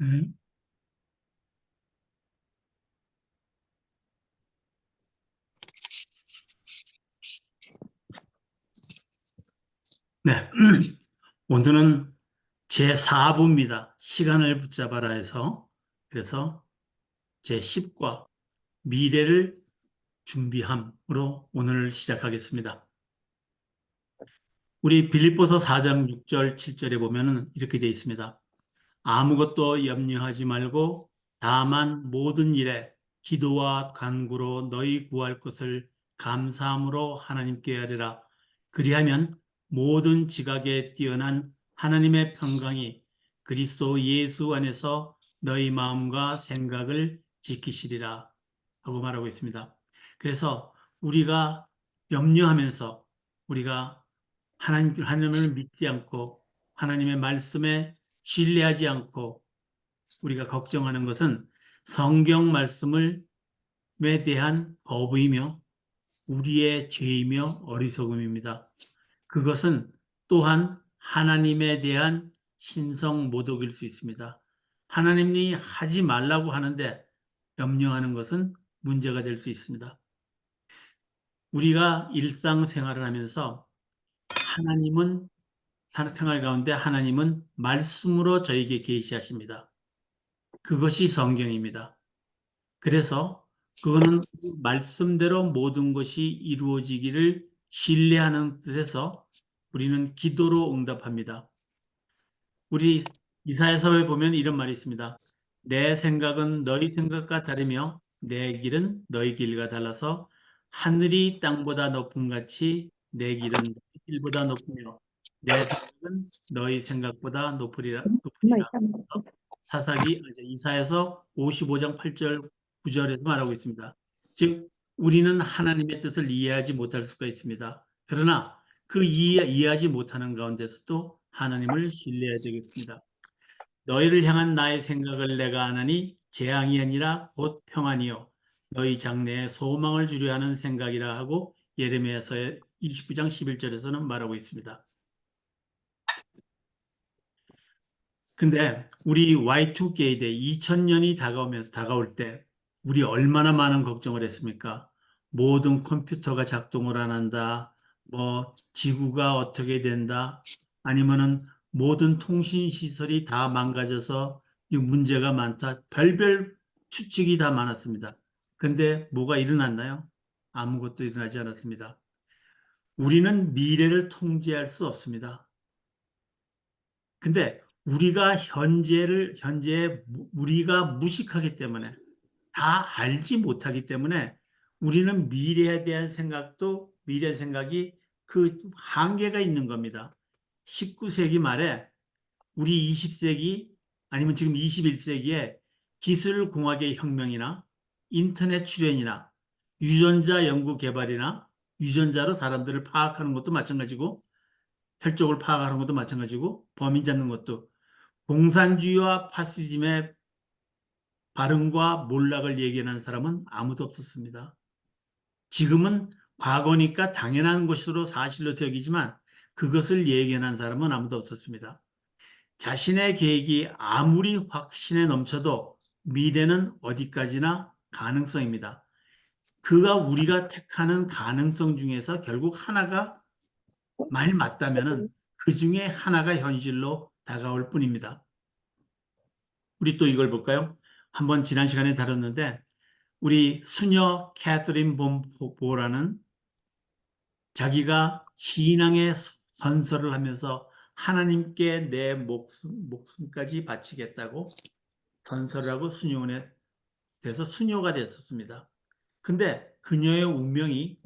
음, 네. 오늘은 제4부입니다. 시간을 붙잡아라 해서. 그래서 제10과 미래를 준비함으로 오늘 시작하겠습니다. 우리 빌립보서 4장 6절, 7절에 보면은 이렇게 되어 있습니다. 아무것도 염려하지 말고 다만 모든 일에 기도와 간구로 너희 구할 것을 감사함으로 하나님께 아뢰라. 그리하면 모든 지각에 뛰어난 하나님의 평강이 그리스도 예수 안에서 너희 마음과 생각을 지키시리라 하고 말하고 있습니다. 그래서 우리가 염려하면서 우리가 하나님을 믿지 않고 하나님의 말씀에 신뢰하지 않고 우리가 걱정하는 것은 성경 말씀에 대한 거부이며 우리의 죄이며 어리석음입니다. 그것은 또한 하나님에 대한 신성 모독일 수 있습니다. 하나님이 하지 말라고 하는데 염려하는 것은 문제가 될 수 있습니다. 우리가 일상생활을 하면서 하나님은 생활 가운데 하나님은 말씀으로 저에게 계시하십니다. 그것이 성경입니다. 그래서 그거는 말씀대로 모든 것이 이루어지기를 신뢰하는 뜻에서 우리는 기도로 응답합니다. 우리 이사야서에 보면 이런 말이 있습니다. 내 생각은 너희 생각과 다르며 내 길은 너희 길과 달라서 하늘이 땅보다 높음 같이 내 길은 너희 길보다 높으며 내 생각은 너희 생각보다 높으리라. 이사야서 55장 8절 9절에서 말하고 있습니다. 즉 우리는 하나님의 뜻을 이해하지 못할 수가 있습니다. 그러나 그 이해하지 못하는 가운데서도 하나님을 신뢰해야 되겠습니다. 너희를 향한 나의 생각을 내가 아나니 재앙이 아니라 곧 평안이요 너희 장래에 소망을 주려 하는 생각이라 하고 예레미야서 29장 11절에서는 말하고 있습니다. 근데 우리 Y2K 대 2000년이 다가올 때 우리 얼마나 많은 걱정을 했습니까? 모든 컴퓨터가 작동을 안 한다. 뭐 지구가 어떻게 된다. 아니면은 모든 통신 시설이 다 망가져서 이 문제가 많다. 별별 추측이 다 많았습니다. 근데 뭐가 일어났나요? 아무것도 일어나지 않았습니다. 우리는 미래를 통제할 수 없습니다. 근데 우리가 현재에 우리가 무식하기 때문에 다 알지 못하기 때문에 우리는 미래에 대한 미래 생각이 그 한계가 있는 겁니다. 19세기 말에 우리 20세기 아니면 지금 21세기에 기술공학의 혁명이나 인터넷 출현이나 유전자 연구 개발이나 유전자로 사람들을 파악하는 것도 마찬가지고 혈족을 파악하는 것도 마찬가지고 범인 잡는 것도 공산주의와 파시즘의 발흥과 몰락을 예견한 사람은 아무도 없었습니다. 지금은 과거니까 당연한 것으로 사실로 여기지만 그것을 예견한 사람은 아무도 없었습니다. 자신의 계획이 아무리 확신에 넘쳐도 미래는 어디까지나 가능성입니다. 우리가 택하는 가능성 중에서 결국 하나가 많이 맞다면은 그 중에 하나가 현실로 다가올 뿐입니다. 우리 또 이걸 볼까요? 한번 지난 시간에 다뤘는데 우리 수녀 캐서린 본보라는 자기가 신앙의 선서를 하면서 하나님께 내 목숨까지 바치겠다고 선서를 하고 수녀원에 돼서 수녀가 됐었습니다. 근데 그녀의 운명이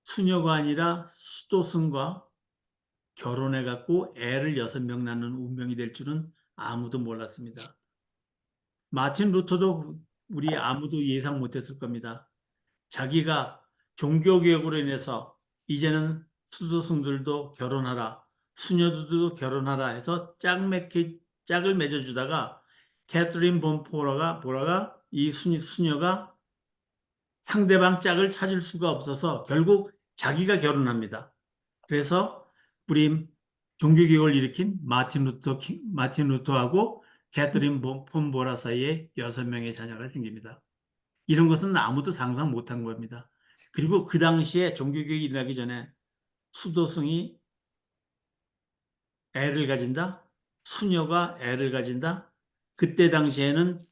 수녀가 아니라 수도승과 결혼해갖고 애를 6명 낳는 운명이 될 줄은 아무도 몰랐습니다. 마틴 루터도 우리 아무도 예상 못했을 겁니다. 자기가 종교개혁으로 인해서 이제는 수도승들도 결혼하라, 수녀들도 결혼하라 해서 짝을 맺어주다가 캐서린 보라가 이 수녀가 상대방 짝을 찾을 수가 없어서 결국 자기가 결혼합니다. 그래서 우리 종교개혁을 일으킨 마틴 루터하고 캐서린 폰 보라 사이에 6명의 자녀가 생깁니다. 이런 것은 아무도 상상 못한 겁니다. 그리고 그 당시에 종교개혁이 일어나기 전에 수도승이 애를 가진다, 수녀가 애를 가진다. 그때 당시에는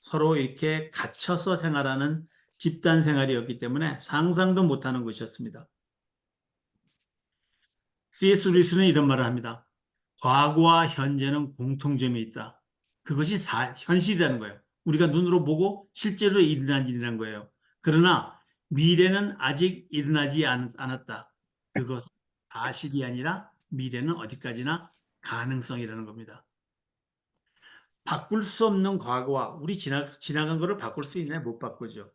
서로 이렇게 갇혀서 생활하는 집단 생활이었기 때문에 상상도 못하는 것이었습니다. C.S. 루이스는 이런 말을 합니다. 과거와 현재는 공통점이 있다. 그것이 현실이라는 거예요. 우리가 눈으로 보고 실제로 일어난 일이라는 거예요. 그러나 미래는 아직 일어나지 않았다. 그것은 사실이 아니라 미래는 어디까지나 가능성이라는 겁니다. 바꿀 수 없는 과거와 우리 지나간 거를 바꿀 수 있나요? 못 바꾸죠.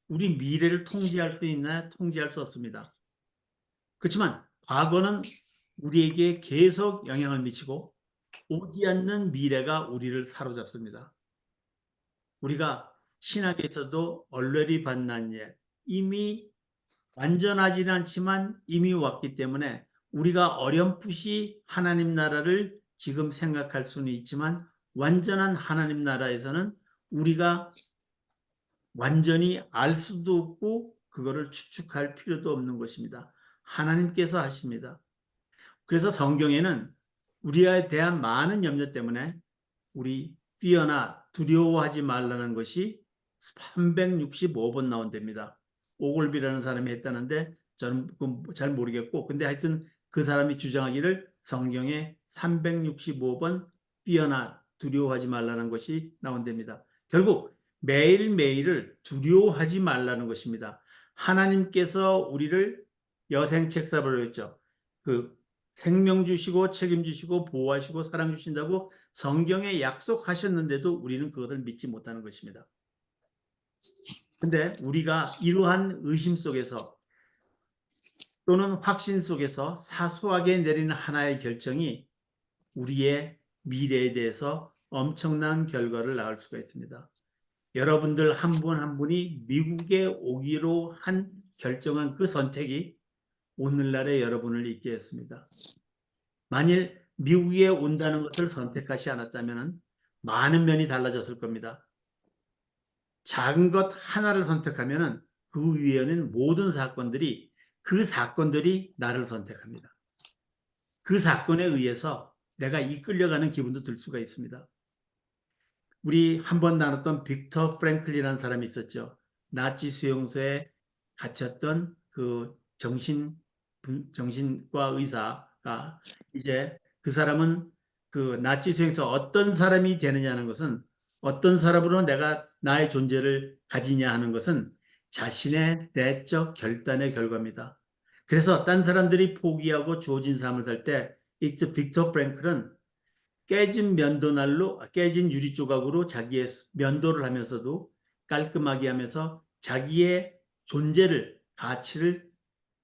우리 미래를 통제할 수 있나요? 통제할 수 없습니다. 그렇지만 과거는 우리에게 계속 영향을 미치고 오지 않는 미래가 우리를 사로잡습니다. 우리가 신학에서도 얼레리 반난 예, 이미 완전하지는 않지만 이미 왔기 때문에 우리가 어렴풋이 하나님 나라를 지금 생각할 수는 있지만 완전한 하나님 나라에서는 우리가 완전히 알 수도 없고 그거를 추측할 필요도 없는 것입니다. 하나님께서 하십니다. 그래서 성경에는 우리에 대한 많은 염려 때문에 우리 fear나 두려워하지 말라는 것이 365번 나온답니다. 오골비라는 사람이 했다는데 저는 잘 모르겠고 근데 하여튼 그 사람이 주장하기를 성경에 365번 fear나 두려워하지 말라는 것이 나온답니다. 결국 매일매일을 두려워하지 말라는 것입니다. 하나님께서 우리를 여생책사로 했죠. 그 생명 주시고 책임주시고 보호하시고 사랑 주신다고 성경에 약속하셨는데도 우리는 그것을 믿지 못하는 것입니다. 근데 우리가 이러한 의심 속에서 또는 확신 속에서 사소하게 내리는 하나의 결정이 우리의 미래에 대해서 엄청난 결과를 낳을 수가 있습니다. 여러분들 한 분 한 분이 미국에 오기로 결정한 그 선택이 오늘날의 여러분을 있게 했습니다. 만일 미국에 온다는 것을 선택하지 않았다면 많은 면이 달라졌을 겁니다. 작은 것 하나를 선택하면 그 위에는 모든 그 사건들이 나를 선택합니다. 그 사건에 의해서 내가 이끌려가는 기분도 들 수가 있습니다. 우리 한번 나눴던 빅터 프랭클리라는 사람이 있었죠. 나치 수용소에 갇혔던 그 정신과 의사가 이제 그 사람은 그 나치 수용소 어떤 사람이 되느냐는 것은 어떤 사람으로 내가 나의 존재를 가지냐 하는 것은 자신의 내적 결단의 결과입니다. 그래서 딴 사람들이 포기하고 주어진 삶을 살 때 빅터 프랭클은 깨진 유리 조각으로 자기의 면도를 하면서도 깔끔하게 하면서 자기의 가치를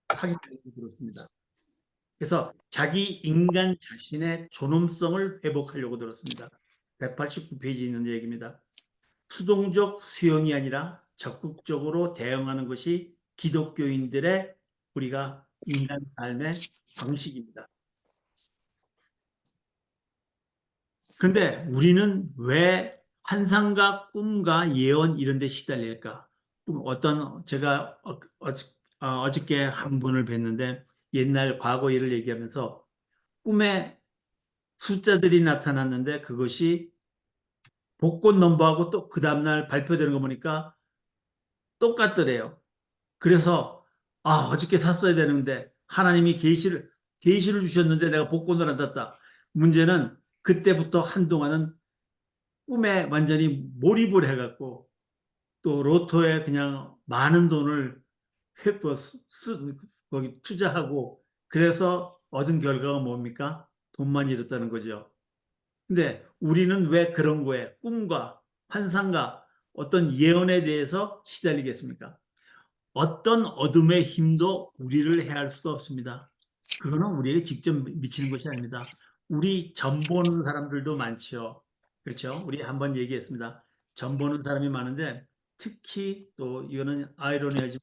확인하고 들었습니다. 그래서 자기 인간 자신의 존엄성을 회복하려고 들었습니다. 189페이지 있는 얘기입니다. 수동적 수용이 아니라 적극적으로 대응하는 것이 기독교인들의 우리가 인간 삶의 방식입니다. 근데 우리는 왜 환상과 꿈과 예언 이런 데 시달릴까? 제가 어저께 한 분을 뵀는데 옛날 과거 일을 얘기하면서 꿈에 숫자들이 나타났는데 그것이 복권 넘버하고 또 그 다음날 발표되는 거 보니까 똑같더래요. 그래서 어저께 샀어야 되는데 하나님이 계시를 주셨는데 내가 복권을 안 샀다. 문제는 그때부터 한동안은 꿈에 완전히 몰입을 해갖고 또 로또에 그냥 많은 돈을 거기 투자하고 그래서 얻은 결과가 뭡니까? 돈만 잃었다는 거죠. 근데 우리는 왜 그런 거에 꿈과 환상과 어떤 예언에 대해서 시달리겠습니까? 어떤 어둠의 힘도 우리를 해할 수가 없습니다. 그거는 우리에게 직접 미치는 것이 아닙니다. 우리 점 보는 사람들도 많죠. 그렇죠? 우리 한번 얘기했습니다. 점 보는 사람이 많은데 특히 또 이거는 아이러니하지만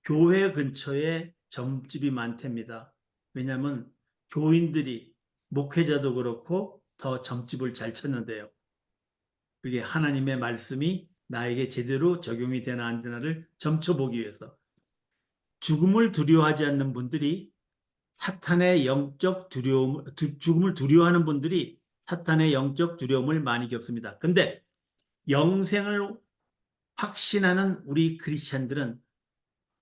교회 근처에 점집이 많답니다. 왜냐하면 교인들이 목회자도 그렇고 더 점집을 잘 쳤는데요. 그게 하나님의 말씀이 나에게 제대로 적용이 되나 안 되나를 점쳐보기 위해서. 죽음을 두려워하지 않는 분들이 사탄의 영적 두려움, 죽음을 두려워하는 분들이 사탄의 영적 두려움을 많이 겪습니다. 근데 영생을 확신하는 우리 크리스찬들은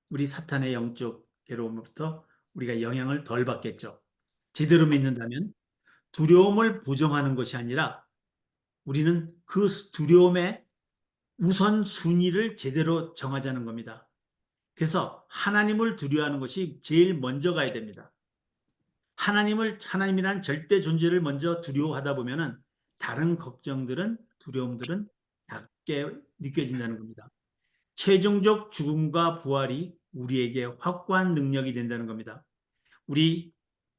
우리 사탄의 영적 괴로움으로부터 우리가 영향을 덜 받겠죠. 제대로 믿는다면 두려움을 부정하는 것이 아니라 우리는 그 두려움의 우선순위를 제대로 정하자는 겁니다. 그래서 하나님을 두려워하는 것이 제일 먼저 가야 됩니다. 하나님이란 절대 존재를 먼저 두려워하다 보면은 다른 걱정들은, 두려움들은 작게 느껴진다는 겁니다. 최종적 죽음과 부활이 우리에게 확고한 능력이 된다는 겁니다. 우리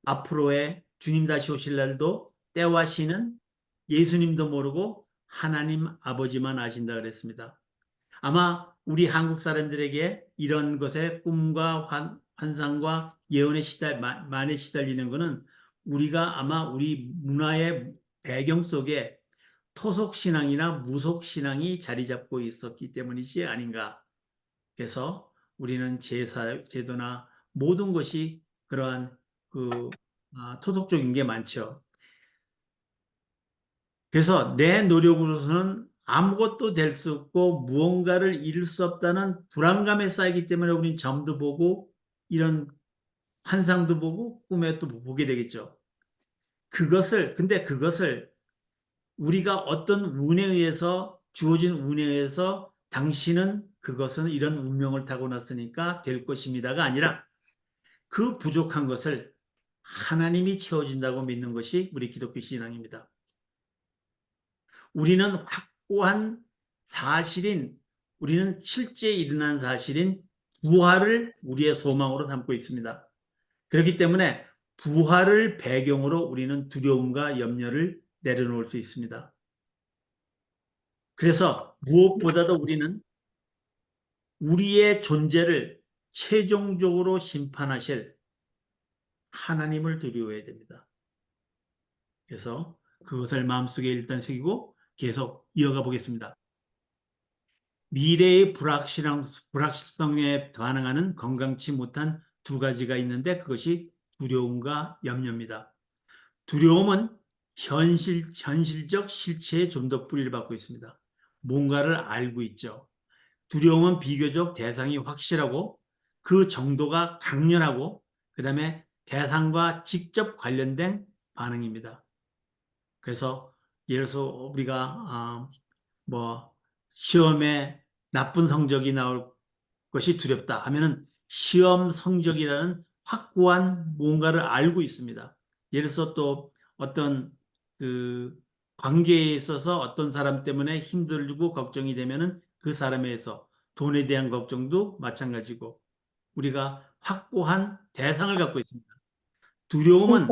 앞으로의 주님 다시 오실 날도 때와 시는 예수님도 모르고 하나님 아버지만 아신다 그랬습니다. 아마 우리 한국 사람들에게 이런 것에 꿈과 환상과 예언에 많이 시달리는 것은 우리가 아마 우리 문화의 배경 속에 토속신앙이나 무속신앙이 자리 잡고 있었기 때문이지 아닌가. 그래서 우리는 제도나 모든 것이 그러한 그 토속적인 게 많죠. 그래서 내 노력으로서는 아무것도 될 수 없고 무언가를 이룰 수 없다는 불안감에 쌓이기 때문에 우리는 점도 보고 이런 환상도 보고 꿈에 또 보게 되겠죠. 근데 그것을 우리가 어떤 운에 의해서 주어진 운에 의해서 당신은 그것은 이런 운명을 타고났으니까 될 것입니다가 아니라 그 부족한 것을 하나님이 채워준다고 믿는 것이 우리 기독교 신앙입니다. 우리는 확고한 사실인, 우리는 실제 일어난 사실인 부활을 우리의 소망으로 삼고 있습니다. 그렇기 때문에 부활을 배경으로 우리는 두려움과 염려를 내려놓을 수 있습니다. 그래서 무엇보다도 우리는 우리의 존재를 최종적으로 심판하실 하나님을 두려워해야 됩니다. 그래서 그것을 마음속에 일단 새기고 계속 이어가 보겠습니다. 미래의 불확실성에 반응하는 건강치 못한 두 가지가 있는데 그것이 두려움과 염려입니다. 두려움은 현실적 실체에 좀 더 뿌리를 받고 있습니다. 뭔가를 알고 있죠. 두려움은 비교적 대상이 확실하고 그 정도가 강렬하고 그 다음에 대상과 직접 관련된 반응입니다. 그래서 예를 들어서 우리가 뭐 시험에 나쁜 성적이 나올 것이 두렵다 하면은 시험 성적이라는 확고한 뭔가를 알고 있습니다. 예를 들어서 또 어떤 그 관계에 있어서 어떤 사람 때문에 힘들고 걱정이 되면은 그 사람에 대해서 돈에 대한 걱정도 마찬가지고 우리가 확고한 대상을 갖고 있습니다. 두려움은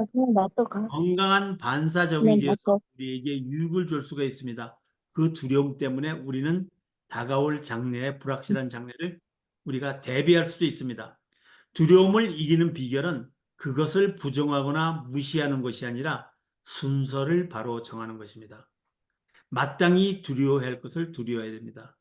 건강한 반사적이 되어서 우리에게 유익을 줄 수가 있습니다. 그 두려움 때문에 우리는 다가올 장래의 불확실한 장래를 우리가 대비할 수도 있습니다. 두려움을 이기는 비결은 그것을 부정하거나 무시하는 것이 아니라 순서를 바로 정하는 것입니다. 마땅히 두려워할 것을 두려워해야 됩니다.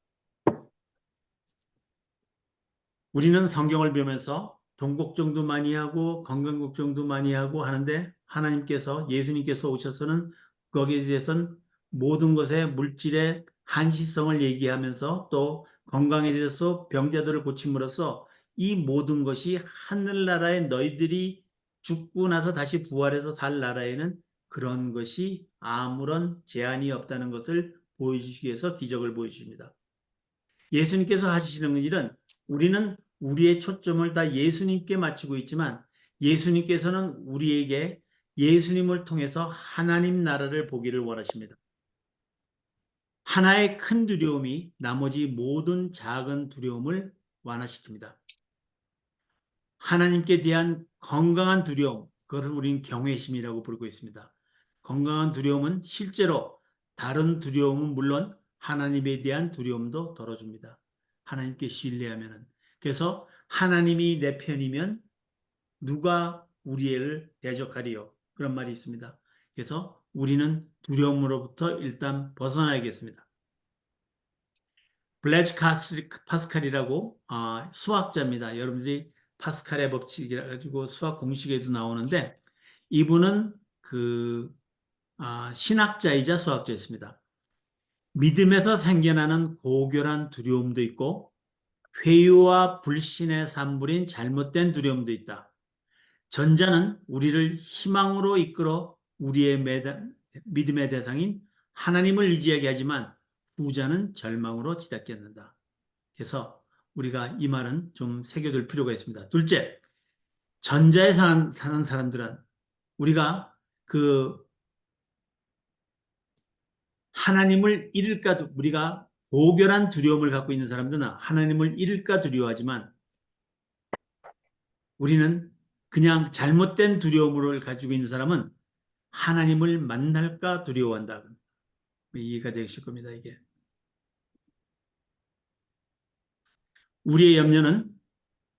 우리는 성경을 배우면서 돈 걱정도 많이 하고 건강 걱정도 많이 하고 하는데 하나님께서 예수님께서 오셔서는 거기에 대해서는 모든 것의 물질의 한시성을 얘기하면서 또 건강에 대해서 병자들을 고침으로써 이 모든 것이 하늘나라에 너희들이 죽고 나서 다시 부활해서 살 나라에는 그런 것이 아무런 제한이 없다는 것을 보여주시기 위해서 기적을 보여주십니다. 예수님께서 하시는 일은 우리는 우리의 초점을 다 예수님께 맞추고 있지만 예수님께서는 우리에게 예수님을 통해서 하나님 나라를 보기를 원하십니다. 하나의 큰 두려움이 나머지 모든 작은 두려움을 완화시킵니다. 하나님께 대한 건강한 두려움, 그것을 우리는 경외심이라고 부르고 있습니다. 건강한 두려움은 실제로 다른 두려움은 물론 하나님에 대한 두려움도 덜어줍니다. 하나님께 신뢰하면은. 그래서 하나님이 내 편이면 누가 우리를 대적하리요? 그런 말이 있습니다. 그래서 우리는 두려움으로부터 일단 벗어나야겠습니다. 블레즈 파스칼이라고 수학자입니다. 여러분들이 파스칼의 법칙이라 가지고 수학 공식에도 나오는데 이분은 신학자이자 수학자였습니다. 믿음에서 생겨나는 고결한 두려움도 있고 회의와 불신의 산물인 잘못된 두려움도 있다. 전자는 우리를 희망으로 이끌어 우리의 믿음의 대상인 하나님을 의지하게 하지만 후자는 절망으로 치닫게 한다. 그래서 우리가 이 말은 좀 새겨둘 필요가 있습니다. 둘째, 전자에 사는 사람들은 우리가 하나님을 잃을까, 우리가 고결한 두려움을 갖고 있는 사람들은 하나님을 잃을까 두려워하지만 우리는 그냥 잘못된 두려움을 가지고 있는 사람은 하나님을 만날까 두려워한다. 이해가 되실 겁니다, 이게. 우리의 염려는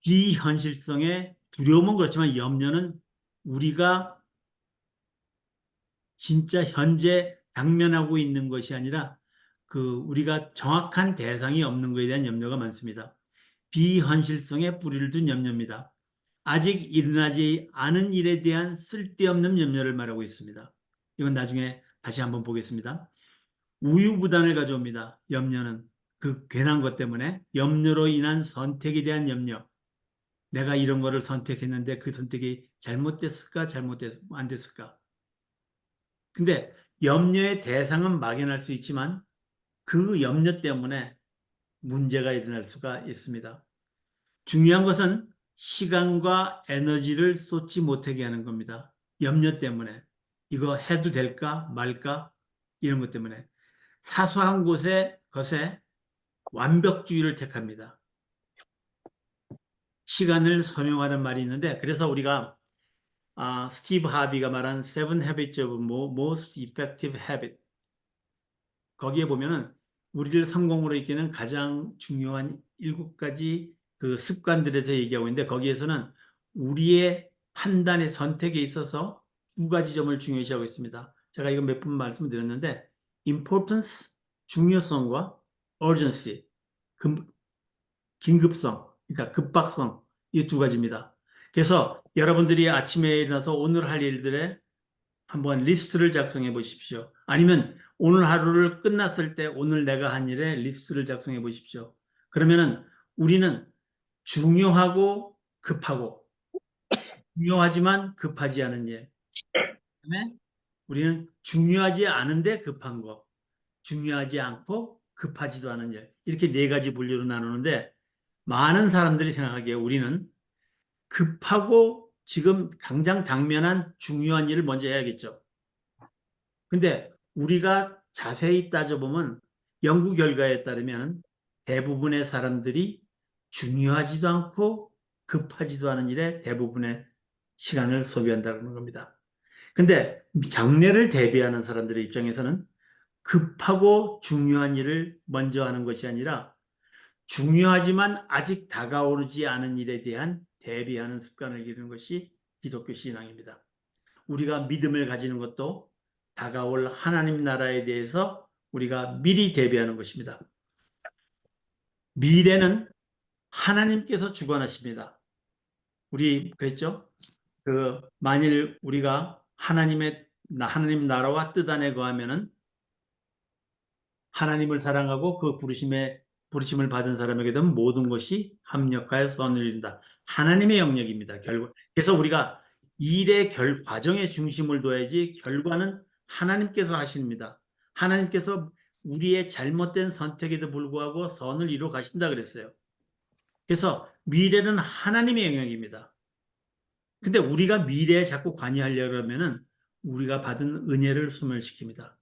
비현실성의 두려움은 그렇지만 염려는 우리가 진짜 현재 당면하고 있는 것이 아니라 우리가 정확한 대상이 없는 것에 대한 염려가 많습니다. 비현실성에 뿌리를 둔 염려입니다. 아직 일어나지 않은 일에 대한 쓸데없는 염려를 말하고 있습니다. 이건 나중에 다시 한번 보겠습니다. 우유부단을 가져옵니다. 염려는 괜한 것 때문에 염려로 인한 선택에 대한 염려. 내가 이런 거를 선택했는데 그 선택이 잘못됐을까 안 됐을까. 근데 염려의 대상은 막연할 수 있지만 그 염려 때문에 문제가 일어날 수가 있습니다. 중요한 것은 시간과 에너지를 쏟지 못하게 하는 겁니다. 염려 때문에. 이거 해도 될까 말까 이런 것 때문에. 사소한 것에 완벽주의를 택합니다. 시간을 선용하는 말이 있는데 그래서 우리가 스티브 하비가 말한 Seven Habits of Most Effective Habit 거기에 보면은 우리를 성공으로 이끄는 가장 중요한 7가지 습관들에 대해서 얘기하고 있는데 거기에서는 우리의 판단의 선택에 있어서 2가지 점을 중요시하고 있습니다. 제가 이거 몇 번 말씀드렸는데 importance, 중요성과 urgency, 긴급성, 그러니까 급박성 이 2가지입니다. 그래서 여러분들이 아침에 일어나서 오늘 할 일들에 한번 리스트를 작성해 보십시오. 아니면 오늘 하루를 끝났을 때 오늘 내가 한 일에 리스트를 작성해 보십시오. 그러면은 우리는 중요하고 급하고 중요하지만 급하지 않은 일. 그다음에 우리는 중요하지 않은데 급한 거. 중요하지 않고 급하지도 않은 일. 이렇게 4가지 분류로 나누는데 많은 사람들이 생각하기에 우리는 급하고 지금 당장 당면한 중요한 일을 먼저 해야겠죠. 근데 우리가 자세히 따져보면 연구 결과에 따르면 대부분의 사람들이 중요하지도 않고 급하지도 않은 일에 대부분의 시간을 소비한다는 겁니다. 근데 장래를 대비하는 사람들의 입장에서는 급하고 중요한 일을 먼저 하는 것이 아니라 중요하지만 아직 다가오지 않은 일에 대한 대비하는 습관을 기르는 것이 기독교 신앙입니다. 우리가 믿음을 가지는 것도 다가올 하나님 나라에 대해서 우리가 미리 대비하는 것입니다. 미래는 하나님께서 주관하십니다. 우리 그랬죠? 만일 우리가 하나님 나라와 뜻 안에 거하면은 하나님을 사랑하고 부르심을 받은 사람에게 된 모든 것이 합력하여 선을 이룬다. 하나님의 영역입니다. 결과. 그래서 우리가 일의 과정에 중심을 둬야지 결과는 하나님께서 하십니다. 하나님께서 우리의 잘못된 선택에도 불구하고 선을 이루어 가신다 그랬어요. 그래서 미래는 하나님의 영역입니다. 근데 우리가 미래에 자꾸 관여하려고 하면은 우리가 받은 은혜를 소멸시킵니다.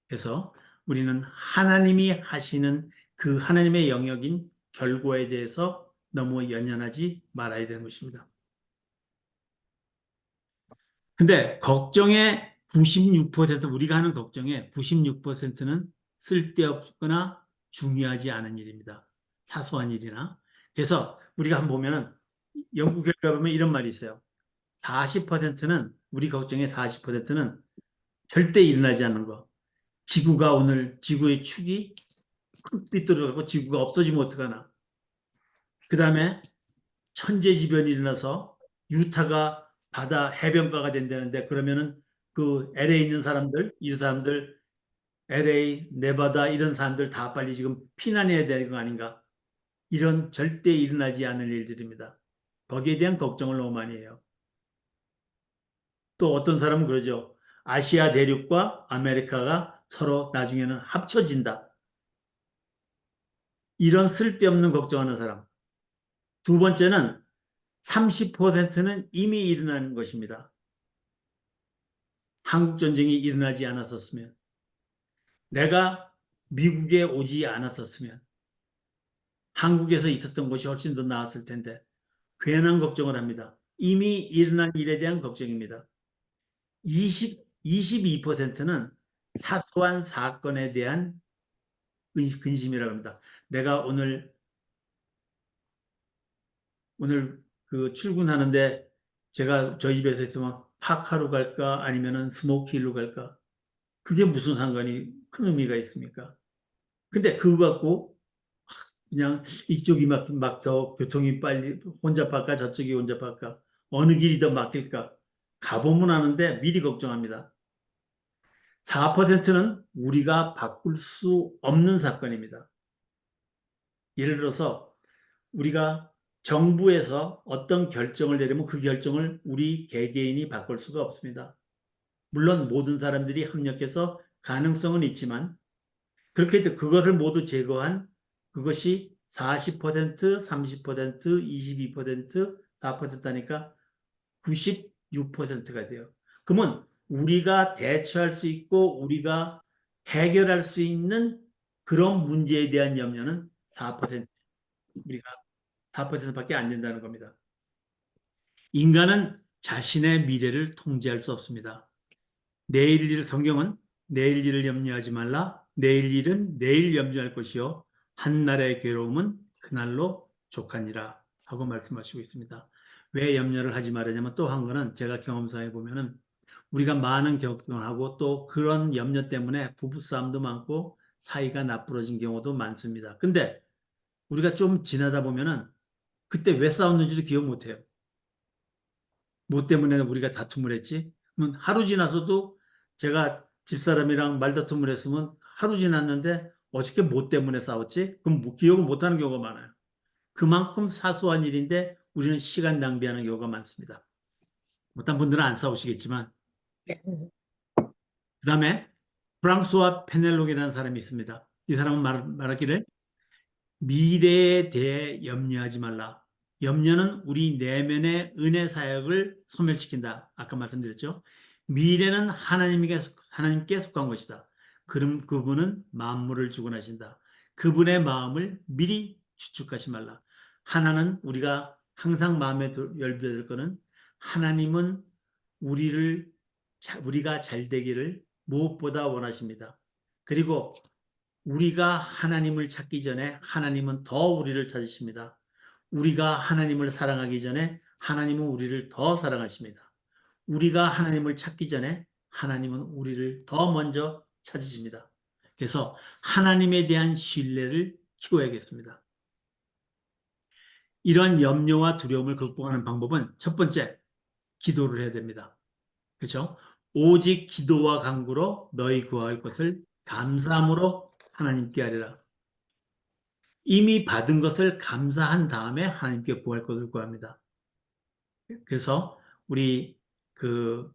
그래서 우리는 하나님이 하시는 하나님의 영역인 결과에 대해서 너무 연연하지 말아야 되는 것입니다. 근데 걱정의 96%, 우리가 하는 걱정의 96%는 쓸데없거나 중요하지 않은 일입니다. 사소한 일이나. 그래서 우리가 한번 보면은 연구 결과 보면 이런 말이 있어요. 40%는 우리 걱정의 40%는 절대 일어나지 않는 거. 지구가 오늘 지구의 축이 삐뚤어가고 지구가 없어지면 어떡하나. 그 다음에 천재지변이 일어나서 유타가 바다 해변가가 된다는데 그러면은 그 LA 있는 사람들, 이 사람들 LA, 네바다 이런 사람들 다 빨리 지금 피난해야 되는 거 아닌가? 이런 절대 일어나지 않을 일들입니다. 거기에 대한 걱정을 너무 많이 해요. 또 어떤 사람은 그러죠. 아시아 대륙과 아메리카가 서로 나중에는 합쳐진다. 이런 쓸데없는 걱정하는 사람. 두 번째는 30%는 이미 일어난 것입니다. 한국 전쟁이 일어나지 않았었으면, 내가 미국에 오지 않았었으면, 한국에서 있었던 것이 훨씬 더 나았을 텐데, 괜한 걱정을 합니다. 이미 일어난 일에 대한 걱정입니다. 22%는 사소한 사건에 대한 근심이라고 합니다. 내가 오늘 그 출근하는데 제가 저희 집에서 있으면 파카로 갈까 아니면은 스모키힐로 갈까? 그게 무슨 상관이 큰 의미가 있습니까? 근데 그거 갖고 그냥 이쪽이 막 더 교통이 빨리 혼잡할까 저쪽이 혼잡할까 어느 길이 더 막힐까 가보면 아는데 미리 걱정합니다. 4%는 우리가 바꿀 수 없는 사건입니다. 예를 들어서 우리가 정부에서 어떤 결정을 내리면 그 결정을 우리 개개인이 바꿀 수가 없습니다. 물론 모든 사람들이 합력해서 가능성은 있지만 그렇게 해도 그것을 모두 제거한 그것이 40%, 30%, 22%, 4%니까 96%가 돼요. 그러면 우리가 대처할 수 있고 우리가 해결할 수 있는 그런 문제에 대한 염려는 4%, 우리가 4%밖에 안 된다는 겁니다. 인간은 자신의 미래를 통제할 수 없습니다. 내일 일 성경은 내일 일을 염려하지 말라. 내일 일은 내일 염려할 것이요. 한날의 괴로움은 그날로 족하니라 하고 말씀하시고 있습니다. 왜 염려를 하지 말으냐면 또 한 거는 제가 경험상에 보면은 우리가 많은 경험을 하고 또 그런 염려 때문에 부부싸움도 많고 사이가 나쁘어진 경우도 많습니다. 근데 우리가 좀 지나다 보면은 그때 왜 싸웠는지도 기억 못 해요. 뭐 때문에 우리가 다툼을 했지? 그러면 하루 지나서도 제가 집사람이랑 말다툼을 했으면 하루 지났는데 어저께 뭐 때문에 싸웠지? 그럼 기억을 못 하는 경우가 많아요. 그만큼 사소한 일인데 우리는 시간 낭비하는 경우가 많습니다. 어떤 분들은 안 싸우시겠지만. 그 다음에 프랑스와 페넬록이라는 사람이 있습니다. 이 사람은 말하기를 미래에 대해 염려하지 말라. 염려는 우리 내면의 은혜 사역을 소멸시킨다. 아까 말씀드렸죠. 미래는 하나님께 속한 것이다. 그럼 그분은 만물을 주관하신다. 그분의 마음을 미리 추측하지 말라. 하나는 우리가 항상 마음에 열려야 될 거는 하나님은 우리가 잘 되기를 무엇보다 원하십니다. 그리고 우리가 하나님을 찾기 전에 하나님은 더 우리를 찾으십니다. 우리가 하나님을 사랑하기 전에 하나님은 우리를 더 사랑하십니다. 우리가 하나님을 찾기 전에 하나님은 우리를 더 먼저 찾으십니다. 그래서 하나님에 대한 신뢰를 키워야겠습니다. 이런 염려와 두려움을 극복하는 방법은 첫 번째, 기도를 해야 됩니다. 그렇죠? 오직 기도와 간구로 너희 구할 것을 감사함으로 하나님께 하리라. 이미 받은 것을 감사한 다음에 하나님께 구할 것을 구합니다. 그래서 우리 그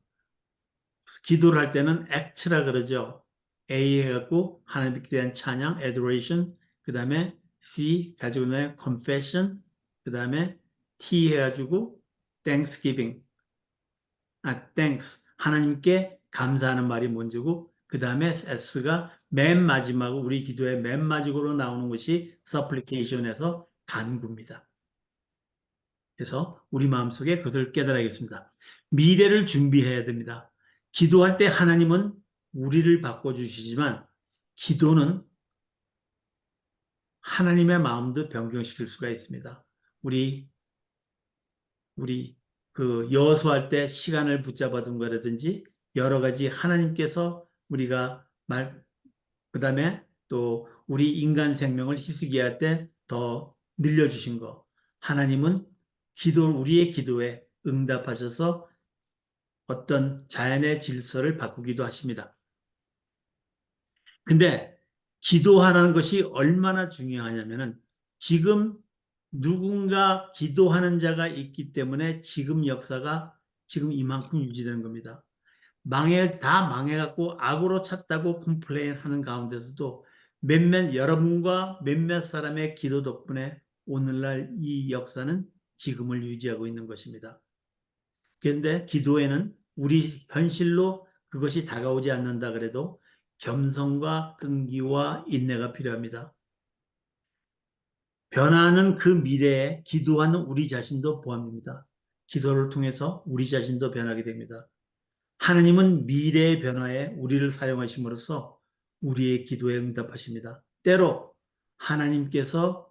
기도를 할 때는 act라 그러죠. A 해갖고 하나님께 대한 찬양, adoration, 그 다음에 C 가지고 있는 confession, 그 다음에 T 해가지고 thanksgiving, thanks 하나님께 감사하는 말이 먼저고 그 다음에 S가 맨 마지막 우리 기도의 맨 마지막으로 나오는 것이 supplication에서 간구입니다. 그래서 우리 마음속에 그것을 깨달아야겠습니다. 미래를 준비해야 됩니다. 기도할 때 하나님은 우리를 바꿔주시지만 기도는 하나님의 마음도 변경시킬 수가 있습니다. 우리 그 여호수아할 때 시간을 붙잡아 둔 거라든지 여러 가지 하나님께서 우리가 그다음에 또 우리 인간 생명을 희석해야 때 더 늘려주신 거. 하나님은 우리의 기도에 응답하셔서 어떤 자연의 질서를 바꾸기도 하십니다. 근데 기도하라는 것이 얼마나 중요하냐면은 지금 누군가 기도하는 자가 있기 때문에 지금 역사가 지금 이만큼 유지되는 겁니다. 다 망해갖고 악으로 찼다고 컴플레인 하는 가운데서도 여러분과 몇몇 사람의 기도 덕분에 오늘날 이 역사는 지금을 유지하고 있는 것입니다. 그런데 기도에는 우리 현실로 그것이 다가오지 않는다 그래도 겸손과 끈기와 인내가 필요합니다. 변화하는 그 미래에 기도하는 우리 자신도 포함입니다. 기도를 통해서 우리 자신도 변하게 됩니다. 하나님은 미래의 변화에 우리를 사용하심으로써 우리의 기도에 응답하십니다. 때로 하나님께서는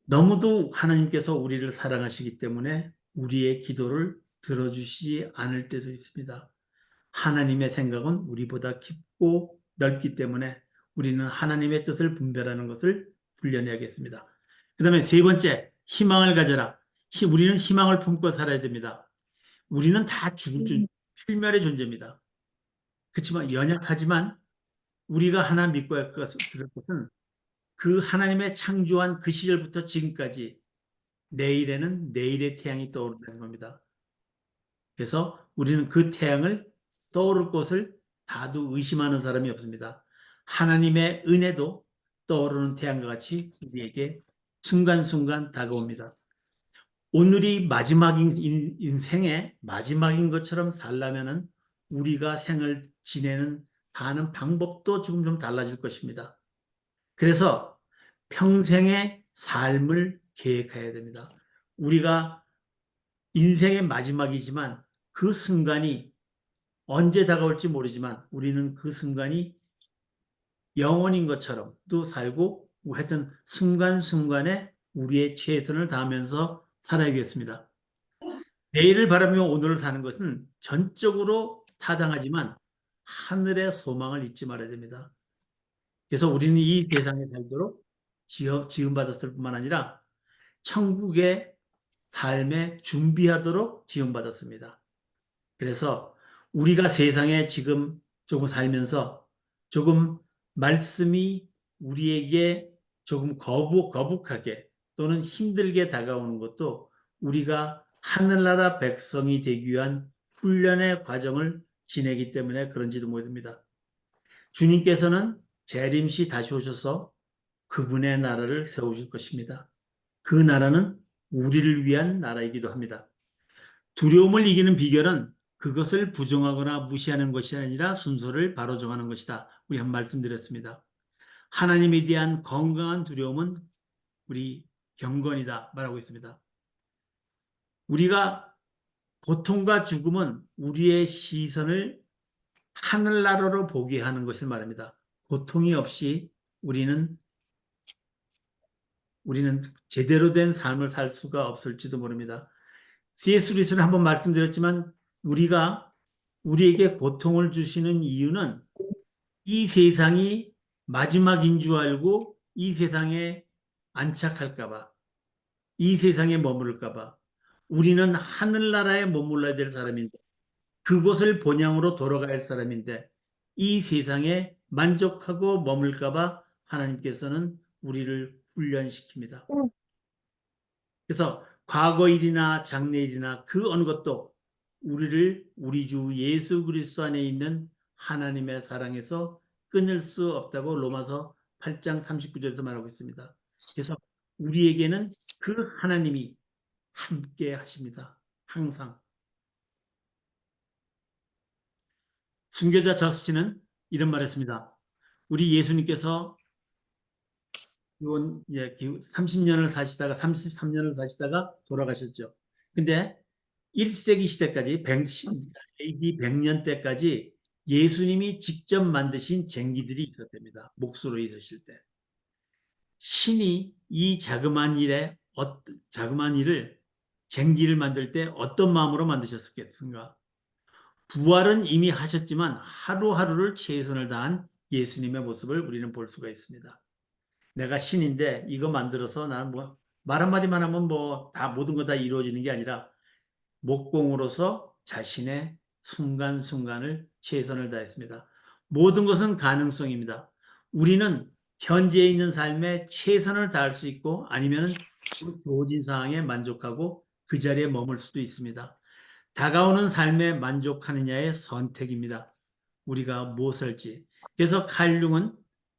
너무도 하나님께서 우리를 사랑하시기 때문에 우리의 기도를 들어주시지 않을 때도 있습니다. 하나님의 생각은 우리보다 깊고 넓기 때문에 우리는 하나님의 뜻을 분별하는 것을 훈련해야겠습니다. 그 다음에 세 번째, 희망을 가져라. 우리는 희망을 품고 살아야 됩니다. 우리는 다 필멸의 존재입니다. 그렇지만 연약하지만 우리가 하나 믿고 들을 것은 그 하나님의 창조한 그 시절부터 지금까지 내일에는 내일의 태양이 떠오른다는 겁니다. 그래서 우리는 그 태양을 떠오를 것을 다도 의심하는 사람이 없습니다. 하나님의 은혜도 떠오르는 태양과 같이 우리에게 순간순간 다가옵니다. 오늘이 인생의 마지막인 것처럼 살려면은 우리가 생을 사는 방법도 지금 좀 달라질 것입니다. 그래서 평생의 삶을 계획해야 됩니다. 우리가 인생의 마지막이지만 그 순간이 언제 다가올지 모르지만 우리는 그 순간이 영원인 것처럼 또 살고 하여튼 순간순간에 우리의 최선을 다하면서 살아야겠습니다. 내일을 바라며 오늘을 사는 것은 전적으로 타당하지만 하늘의 소망을 잊지 말아야 됩니다. 그래서 우리는 이 세상에 살도록 지음받았을 뿐만 아니라 천국의 삶에 준비하도록 지음받았습니다. 그래서 우리가 세상에 지금 조금 살면서 조금 말씀이 우리에게 조금 거북하게 또는 힘들게 다가오는 것도 우리가 하늘나라 백성이 되기 위한 훈련의 과정을 지내기 때문에 그런지도 모릅니다. 주님께서는 재림시 다시 오셔서 그분의 나라를 세우실 것입니다. 그 나라는 우리를 위한 나라이기도 합니다. 두려움을 이기는 비결은 그것을 부정하거나 무시하는 것이 아니라 순서를 바로 정하는 것이다. 우리 한 말씀 드렸습니다. 하나님에 대한 건강한 두려움은 우리 경건이다 말하고 있습니다. 우리가 고통과 죽음은 우리의 시선을 하늘나라로 보게 하는 것을 말합니다. 고통이 없이 우리는 제대로 된 삶을 살 수가 없을지도 모릅니다. C.S. 루이스는 한번 말씀드렸지만 우리에게 고통을 주시는 이유는 이 세상이 마지막인 줄 알고 이 세상에 안착할까 봐, 이 세상에 머무를까 봐. 우리는 하늘나라에 머물러야 될 사람인데 그곳을 본향으로 돌아가야 할 사람인데 이 세상에 만족하고 머물까 봐 하나님께서는 우리를 훈련시킵니다. 그래서 과거 일이나 장래 일이나 그 어느 것도 우리 주 예수 그리스도 안에 있는 하나님의 사랑에서 끊을 수 없다고 로마서 8장 39절에서 말하고 있습니다. 그래서 우리에게는 그 하나님이 함께 하십니다. 항상. 순교자 저스틴은 이런 말을 했습니다. 우리 예수님께서 30년을 사시다가 33년을 사시다가 돌아가셨죠. 근데 1세기 시대까지 AD 100년 때까지 예수님이 직접 만드신 쟁기들이 있었답니다. 목수로 일하실 때. 신이 이 자그마한 일을 쟁기를 만들 때 어떤 마음으로 만드셨겠습니까? 부활은 이미 하셨지만 하루하루를 최선을 다한 예수님의 모습을 우리는 볼 수가 있습니다. 내가 신인데 이거 만들어서 나는 뭐 말 한마디만 하면 뭐 다 모든 거 다 이루어지는 게 아니라 목공으로서 자신의 순간순간을 최선을 다했습니다. 모든 것은 가능성입니다. 우리는 현재에 있는 삶에 최선을 다할 수 있고 아니면 주어진 상황에 만족하고 그 자리에 머물 수도 있습니다. 다가오는 삶에 만족하느냐의 선택입니다. 우리가 무엇을 할지. 그래서 칼 융은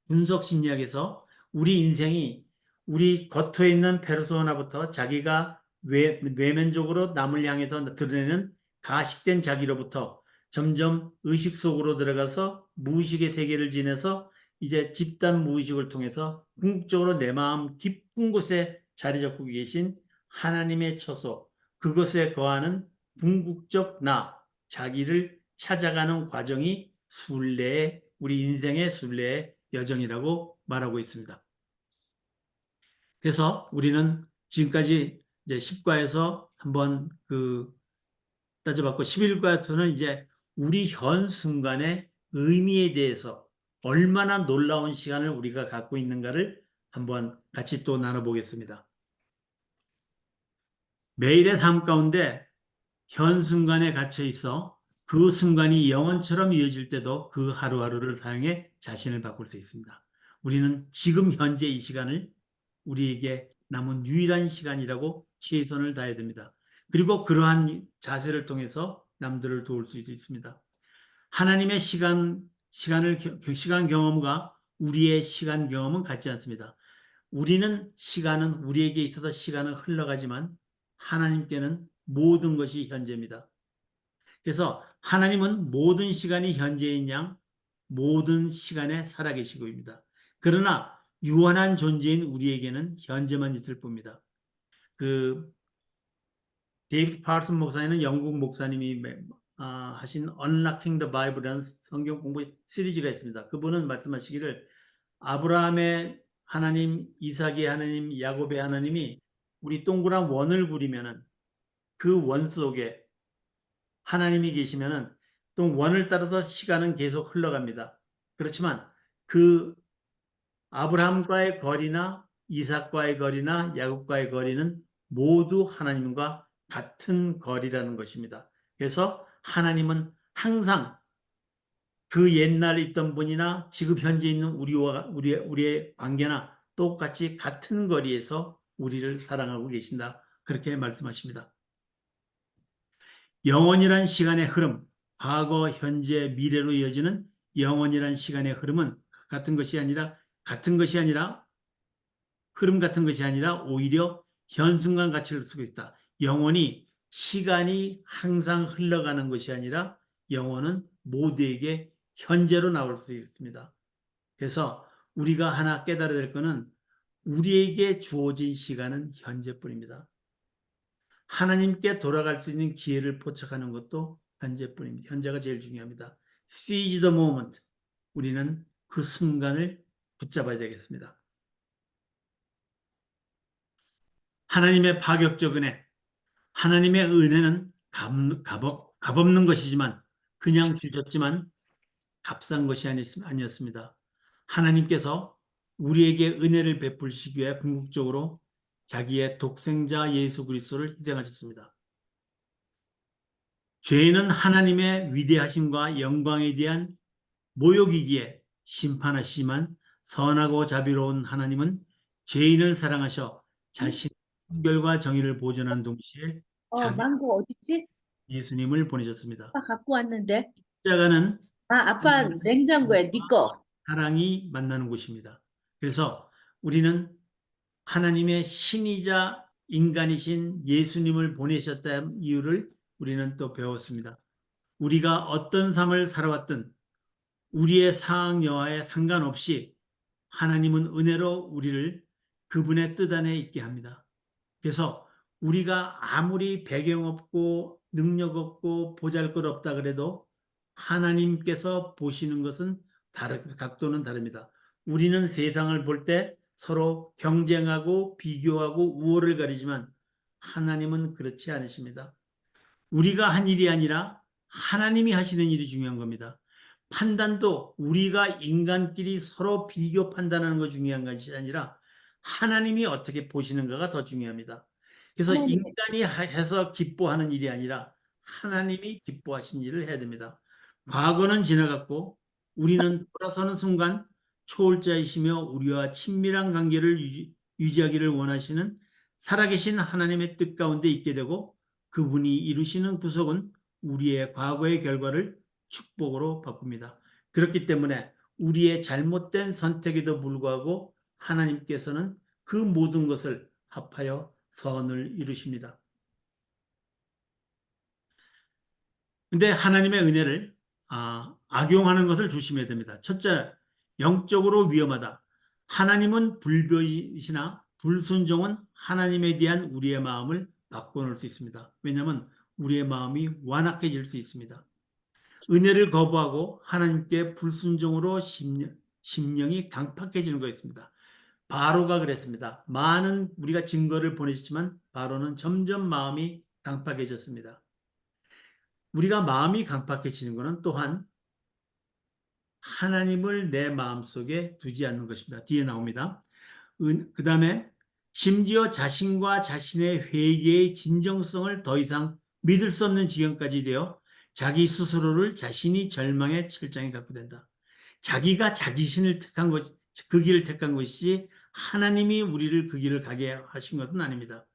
분석 심리학에서 우리 인생이 우리 겉에 있는 페르소나부터 자기가 외면적으로 남을 향해서 드러내는 가식된 자기로부터 점점 의식 속으로 들어가서 무의식의 세계를 지내서 이제 집단 무의식을 통해서 궁극적으로 내 마음 깊은 곳에 자리 잡고 계신 하나님의 처소, 그것에 거하는 궁극적 나, 자기를 찾아가는 과정이 순례의, 우리 인생의 순례의 여정이라고 말하고 있습니다. 그래서 우리는 지금까지 이제 10과에서 한번 따져봤고 11과에서는 이제 우리 현 순간의 의미에 대해서 얼마나 놀라운 시간을 우리가 갖고 있는가를 한번 같이 또 나눠보겠습니다. 매일의 삶 가운데 현 순간에 갇혀 있어 그 순간이 영원처럼 이어질 때도 그 하루하루를 사용해 자신을 바꿀 수 있습니다. 우리는 지금 현재 이 시간을 우리에게 남은 유일한 시간이라고 최선을 다해야 됩니다. 그리고 그러한 자세를 통해서 남들을 도울 수 있습니다. 하나님의 시간 경험과 우리의 시간 경험은 같지 않습니다. 시간은 우리에게 있어서 시간은 흘러가지만 하나님께는 모든 것이 현재입니다. 그래서 하나님은 모든 시간이 현재인 양 모든 시간에 살아계시고입니다. 그러나 유한한 존재인 우리에게는 현재만 있을 뿐입니다. 데이비드 파슨 목사님은 영국 목사님이 하신 Unlocking the Bible이라는 성경 공부 시리즈가 있습니다. 그분은 말씀하시기를 아브라함의 하나님, 이삭의 하나님, 야곱의 하나님이 우리 동그란 원을 그리면은 그 원 속에 하나님이 계시면은 또 원을 따라서 시간은 계속 흘러갑니다. 그렇지만 그 아브라함과의 거리나 이삭과의 거리나 야곱과의 거리는 모두 하나님과 같은 거리라는 것입니다. 그래서 하나님은 항상 그 옛날에 있던 분이나 지금 현재 있는 우리의 관계나 똑같이 같은 거리에서 우리를 사랑하고 계신다. 그렇게 말씀하십니다. 영원이란 시간의 흐름, 과거, 현재, 미래로 이어지는 영원이란 시간의 흐름은 같은 것이 아니라 흐름 같은 것이 아니라 오히려 현순간 가치를 쓰고 있다. 영원히 시간이 항상 흘러가는 것이 아니라 영원은 모두에게 현재로 나올 수 있습니다. 그래서 우리가 하나 깨달아야 될 것은 우리에게 주어진 시간은 현재뿐입니다. 하나님께 돌아갈 수 있는 기회를 포착하는 것도 현재뿐입니다. 현재가 제일 중요합니다. Seize the moment. 우리는 그 순간을 붙잡아야 되겠습니다. 하나님의 파격적 은혜, 하나님의 은혜는 값없는 것이지만 그냥 주셨지만 값싼 것이 아니었습니다. 하나님께서 우리에게 은혜를 베풀시기 위해 궁극적으로 자기의 독생자 예수 그리스도를 희생하셨습니다. 죄는 하나님의 위대하심과 영광에 대한 모욕이기에 심판하시지만 선하고 자비로운 하나님은 죄인을 사랑하셔 자신의 순결과 정의를 보존한 동시에 자기 망고 어딨지? 예수님을 보내셨습니다. 아빠 갖고 왔는데. 십자가는 아빠 냉장고에 네 거. 사랑이 만나는 곳입니다. 그래서 우리는 하나님의 신이자 인간이신 예수님을 보내셨다는 이유를 우리는 또 배웠습니다. 우리가 어떤 삶을 살아왔든 우리의 상황 여하에 상관없이 하나님은 은혜로 우리를 그분의 뜻 안에 있게 합니다. 그래서 우리가 아무리 배경 없고 능력 없고 보잘것없다 그래도 하나님께서 보시는 것은 각도는 다릅니다. 우리는 세상을 볼 때 서로 경쟁하고 비교하고 우월을 가리지만 하나님은 그렇지 않으십니다. 우리가 한 일이 아니라 하나님이 하시는 일이 중요한 겁니다. 판단도 우리가 인간끼리 서로 비교 판단하는 거 중요한 것이 아니라 하나님이 어떻게 보시는가가 더 중요합니다. 그래서 하나님의 인간이 해서 기뻐하는 일이 아니라 하나님이 기뻐하신 일을 해야 됩니다. 과거는 지나갔고 우리는 돌아서는 순간 초월자이시며 우리와 친밀한 관계를 유지하기를 원하시는 살아계신 하나님의 뜻 가운데 있게 되고 그분이 이루시는 구속은 우리의 과거의 결과를 축복으로 바꿉니다. 그렇기 때문에 우리의 잘못된 선택에도 불구하고 하나님께서는 그 모든 것을 합하여 선을 이루십니다. 근데 하나님의 은혜를 악용하는 것을 조심해야 됩니다. 첫째, 영적으로 위험하다. 하나님은 불변이시나 불순종은 하나님에 대한 우리의 마음을 바꿔놓을 수 있습니다. 왜냐하면 우리의 마음이 완악해질 수 있습니다. 은혜를 거부하고 하나님께 불순종으로 심령이 강팍해지는 것입니다. 바로가 그랬습니다. 많은 우리가 증거를 보내셨지만 바로는 점점 마음이 강팍해졌습니다. 우리가 마음이 강팍해지는 것은 또한 하나님을 내 마음속에 두지 않는 것입니다. 뒤에 나옵니다. 그 다음에 심지어 자신과 자신의 회개의 진정성을 더 이상 믿을 수 없는 지경까지 되어 자기 스스로를 자신이 절망의 철장에 갖고 된다. 자기가 자기 신을 택한 것, 그 길을 택한 것이지 하나님이 우리를 그 길을 가게 하신 것은 아닙니다.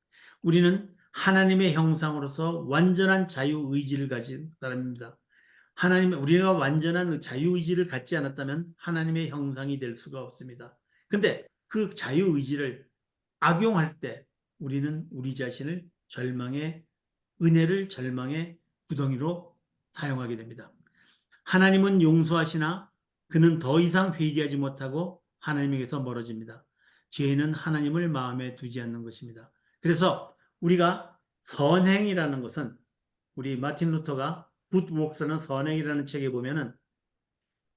우리는 하나님의 형상으로서 완전한 자유의지를 가진 사람입니다. 우리가 완전한 자유의지를 갖지 않았다면 하나님의 형상이 될 수가 없습니다. 근데 그 자유의지를 악용할 때 우리는 우리 자신을 은혜를 절망의 구덩이로 사용하게 됩니다. 하나님은 용서하시나 그는 더 이상 회개하지 못하고 하나님에게서 멀어집니다. 죄는 하나님을 마음에 두지 않는 것입니다. 그래서 우리가 선행이라는 것은 우리 마틴 루터가 굿 웍스는 선행이라는 책에 보면은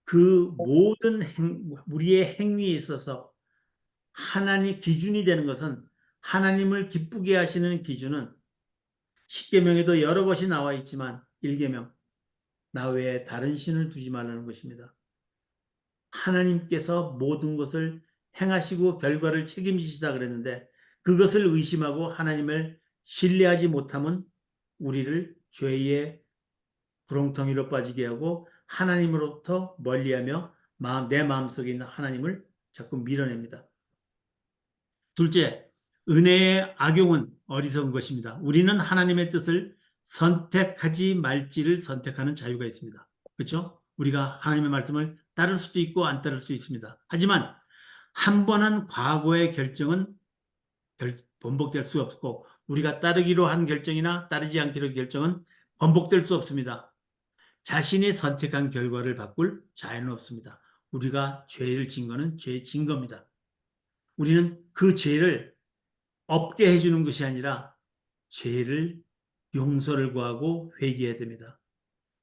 그 모든 우리의 행위에 있어서 하나님 기준이 되는 것은 하나님을 기쁘게 하시는 기준은 십계명에도 여러 것이 나와 있지만 1계명 나 외에 다른 신을 두지 말라는 것입니다. 하나님께서 모든 것을 행하시고 결과를 책임지시다 그랬는데 그것을 의심하고 하나님을 신뢰하지 못함은 우리를 죄의 구렁텅이로 빠지게 하고 하나님으로부터 멀리하며 내 마음속에 있는 하나님을 자꾸 밀어냅니다. 둘째, 은혜의 악용은 어리석은 것입니다. 우리는 하나님의 뜻을 선택하지 말지를 선택하는 자유가 있습니다. 그렇죠? 우리가 하나님의 말씀을 따를 수도 있고 안 따를 수 있습니다. 하지만 한 번 한 과거의 결정은 번복될 수 없고 우리가 따르기로 한 결정이나 따르지 않기로 한 결정은 번복될 수 없습니다. 자신이 선택한 결과를 바꿀 자유는 없습니다. 우리가 죄를 진 거는 죄의 증거입니다. 우리는 그 죄를 없게 해주는 것이 아니라 죄를 용서를 구하고 회개해야 됩니다.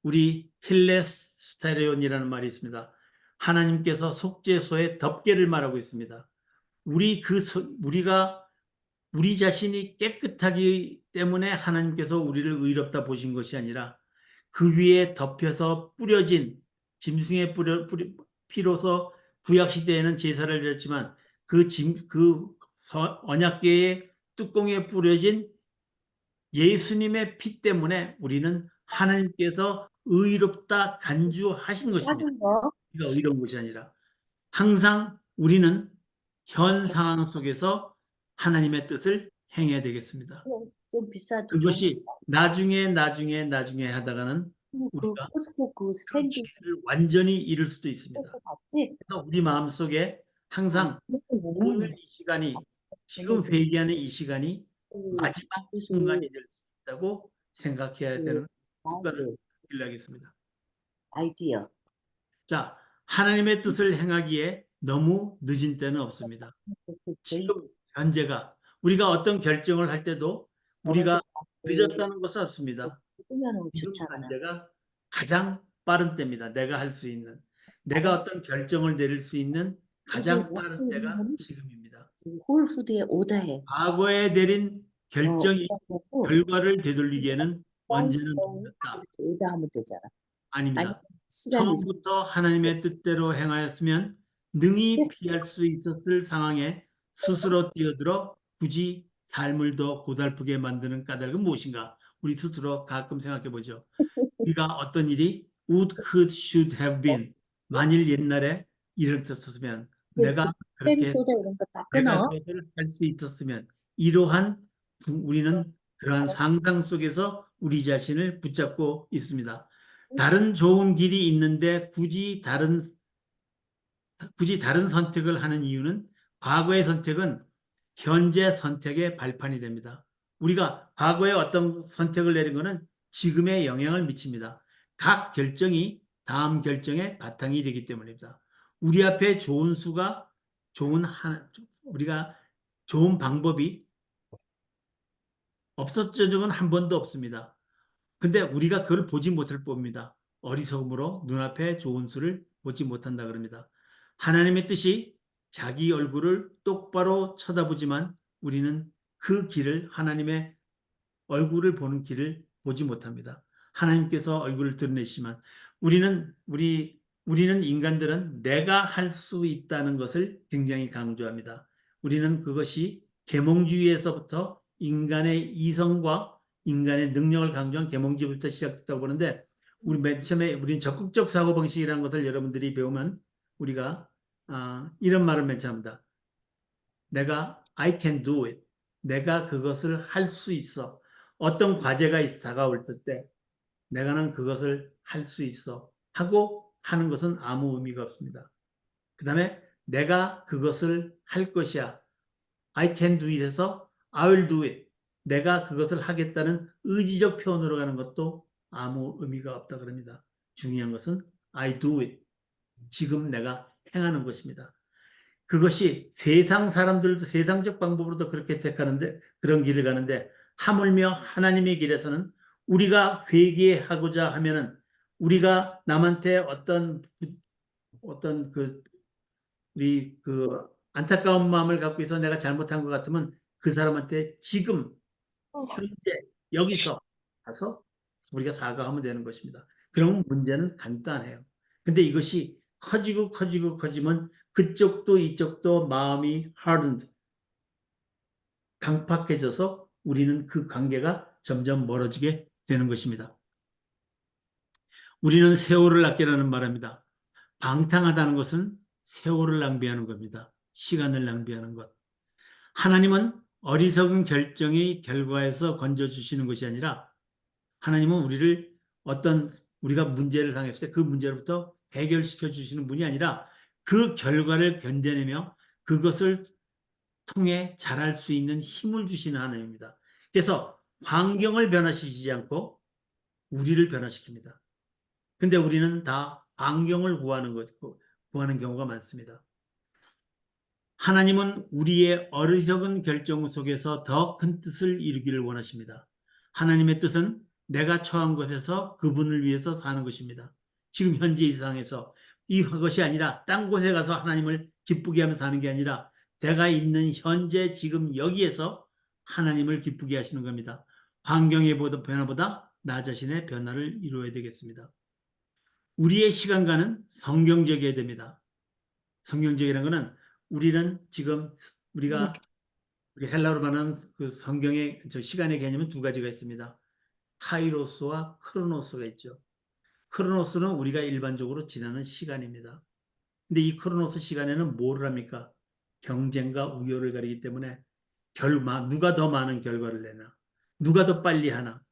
우리 힐레스테레온이라는 말이 있습니다. 하나님께서 속죄소에 덮개를 말하고 있습니다. 우리가 우리 자신이 깨끗하기 때문에 하나님께서 우리를 의롭다 보신 것이 아니라 그 위에 덮여서 뿌려진 짐승의 피로서 구약시대에는 제사를 드렸지만 그 언약궤의 뚜껑에 뿌려진 예수님의 피 때문에 우리는 하나님께서 의롭다 간주하신 것입니다. 하는 거. 우리가 의로운 것이 아니라 항상 우리는 현 상황 속에서 하나님의 뜻을 행해야 되겠습니다. 좀 비싸도 그것이 나중에 하다가는 그 우리가 코스코 그 그 스탠딩 길을 완전히 잃을 수도 있습니다. 봤지? 그래서 우리 마음속에 항상 오늘 이 시간이 지금 회개하는 이 시간이 마지막 순간이 될 수 있다고 생각해야 되는 습관을 길러야겠습니다. 아이디어. 자, 하나님의 뜻을 행하기에 너무 늦은 때는 없습니다. 지금 현재가 우리가 어떤 결정을 할 때도 우리가 늦었다는 것은 없습니다. 쓰면 지금 좋잖아. 현재가 가장 빠른 때입니다. 내가 할 수 있는, 내가 어떤 결정을 내릴 수 있는 가장 빠른 때가 지금입니다. 홀푸드에 오다해. 과거에 내린 결정이 결과를 되돌리기에는 언제는 once는 누구였다. 이렇게 의도하면 되잖아. 아니면 아닙니다. 시간이 처음부터 하나님의 뜻대로 행하였으면 능히 피할 수 있었을 상황에 스스로 뛰어들어 굳이 삶을 더 고달프게 만드는 까닭은 무엇인가? 우리 스스로 가끔 생각해 보죠. 우리가 어떤 일이 would, could, should have been 만일 옛날에 이랬었으면 내가 햄 그렇게 소다 이런 거 다 내가 끊어. 그것을 할 수 있었으면 이러한 우리는 그러한 상상 속에서 우리 자신을 붙잡고 있습니다. 다른 좋은 길이 있는데 굳이 다른 선택을 하는 이유는 과거의 선택은 현재 선택의 발판이 됩니다. 우리가 과거에 어떤 선택을 내린 것은 지금에 영향을 미칩니다. 각 결정이 다음 결정의 바탕이 되기 때문입니다. 우리 앞에 좋은 수가 우리가 좋은 방법이 없었던 적은 한 번도 없습니다. 근데 우리가 그걸 보지 못할 법입니다. 어리석음으로 눈앞에 좋은 수를 보지 못한다 그럽니다. 하나님의 뜻이 자기 얼굴을 똑바로 쳐다보지만 우리는 그 길을 하나님의 얼굴을 보는 길을 보지 못합니다. 하나님께서 얼굴을 드러내시지만 우리는 인간들은 내가 할 수 있다는 것을 굉장히 강조합니다. 우리는 그것이 계몽주의에서부터 인간의 이성과 인간의 능력을 강조한 계몽주의부터 시작됐다고 보는데 우리 맨 처음에 우리는 적극적 사고방식이라는 것을 여러분들이 배우면 우리가 이런 말을 맨 처음 합니다. I can do it. 내가 그것을 할 수 있어. 어떤 과제가 다가올 때 내가는 그것을 할 수 있어 하고 하는 것은 아무 의미가 없습니다. 그 다음에 내가 그것을 할 것이야. I can do it에서 I will do it. 내가 그것을 하겠다는 의지적 표현으로 가는 것도 아무 의미가 없다 그럽니다. 중요한 것은 I do it. 지금 내가 행하는 것입니다. 그것이 세상 사람들도 세상적 방법으로도 그렇게 택하는데 그런 길을 가는데 하물며 하나님의 길에서는 우리가 회개하고자 하면은 우리가 남한테 어떤 우리 안타까운 마음을 갖고 있어 내가 잘못한 것 같으면 그 사람한테 지금 현재 여기서 가서 우리가 사과하면 되는 것입니다. 그러면 문제는 간단해요. 근데 이것이 커지면 그쪽도 이쪽도 마음이 hardened, 강팍해져서 우리는 그 관계가 점점 멀어지게 되는 것입니다. 우리는 세월을 아끼라는 말합니다. 방탕하다는 것은 세월을 낭비하는 겁니다. 시간을 낭비하는 것. 하나님은 어리석은 결정의 결과에서 건져주시는 것이 아니라 하나님은 우리가 문제를 당했을 때 그 문제로부터 해결시켜 주시는 분이 아니라 그 결과를 견뎌내며 그것을 통해 자랄 수 있는 힘을 주시는 하나님입니다. 그래서 환경을 변화시키지 않고 우리를 변화시킵니다. 근데 우리는 다 환경을 구하는 경우가 많습니다. 하나님은 우리의 어리석은 결정 속에서 더 큰 뜻을 이루기를 원하십니다. 하나님의 뜻은 내가 처한 곳에서 그분을 위해서 사는 것입니다. 지금 현재 이 상황에서 이것이 아니라 딴 곳에 가서 하나님을 기쁘게 하며 사는 게 아니라 내가 있는 현재 지금 여기에서 하나님을 기쁘게 하시는 겁니다. 환경의 변화보다 나 자신의 변화를 이루어야 되겠습니다. 우리의 시간과는 성경적이어야 됩니다. 성경적이라는 것은 우리는 지금 우리가 우리 헬라어로 말하는 그 성경의 시간의 개념은 두 가지가 있습니다. 카이로스와 크로노스가 있죠. 크로노스는 우리가 일반적으로 지나는 시간입니다. 근데 이 크로노스 시간에는 뭐를 합니까? 경쟁과 우열을 가리기 때문에 누가 더 많은 결과를 내나, 누가 더 빨리 하나,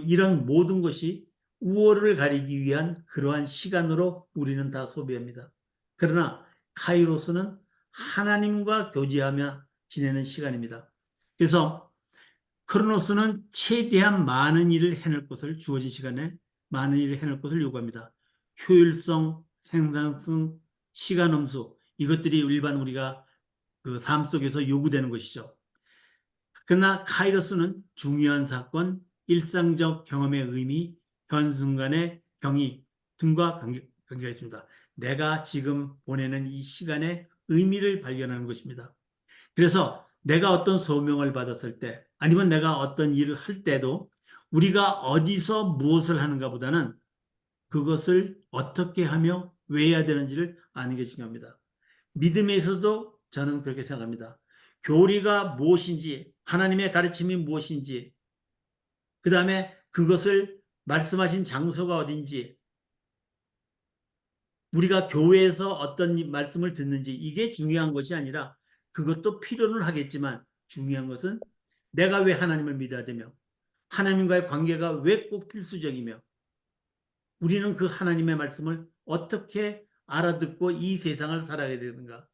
이런 모든 것이 우월을 가리기 위한 그러한 시간으로 우리는 다 소비합니다. 그러나 카이로스는 하나님과 교제하며 지내는 시간입니다. 그래서 크로노스는 최대한 많은 일을 해낼 것을 주어진 시간에 많은 일을 해낼 것을 요구합니다. 효율성, 생산성, 시간 엄수 이것들이 일반 우리가 그 삶 속에서 요구되는 것이죠. 그러나 카이로스는 중요한 사건, 일상적 경험의 의미, 현 순간의 경위 등과 관계가 있습니다. 내가 지금 보내는 이 시간의 의미를 발견하는 것입니다. 그래서 내가 어떤 소명을 받았을 때 아니면 내가 어떤 일을 할 때도 우리가 어디서 무엇을 하는가 보다는 그것을 어떻게 하며 왜 해야 되는지를 아는 게 중요합니다. 믿음에서도 저는 그렇게 생각합니다. 교리가 무엇인지, 하나님의 가르침이 무엇인지, 그 다음에 그것을 말씀하신 장소가 어딘지, 우리가 교회에서 어떤 말씀을 듣는지, 이게 중요한 것이 아니라 그것도 필요는 하겠지만 중요한 것은 내가 왜 하나님을 믿어야 되며 하나님과의 관계가 왜 꼭 필수적이며 우리는 그 하나님의 말씀을 어떻게 알아듣고 이 세상을 살아가야 되는가.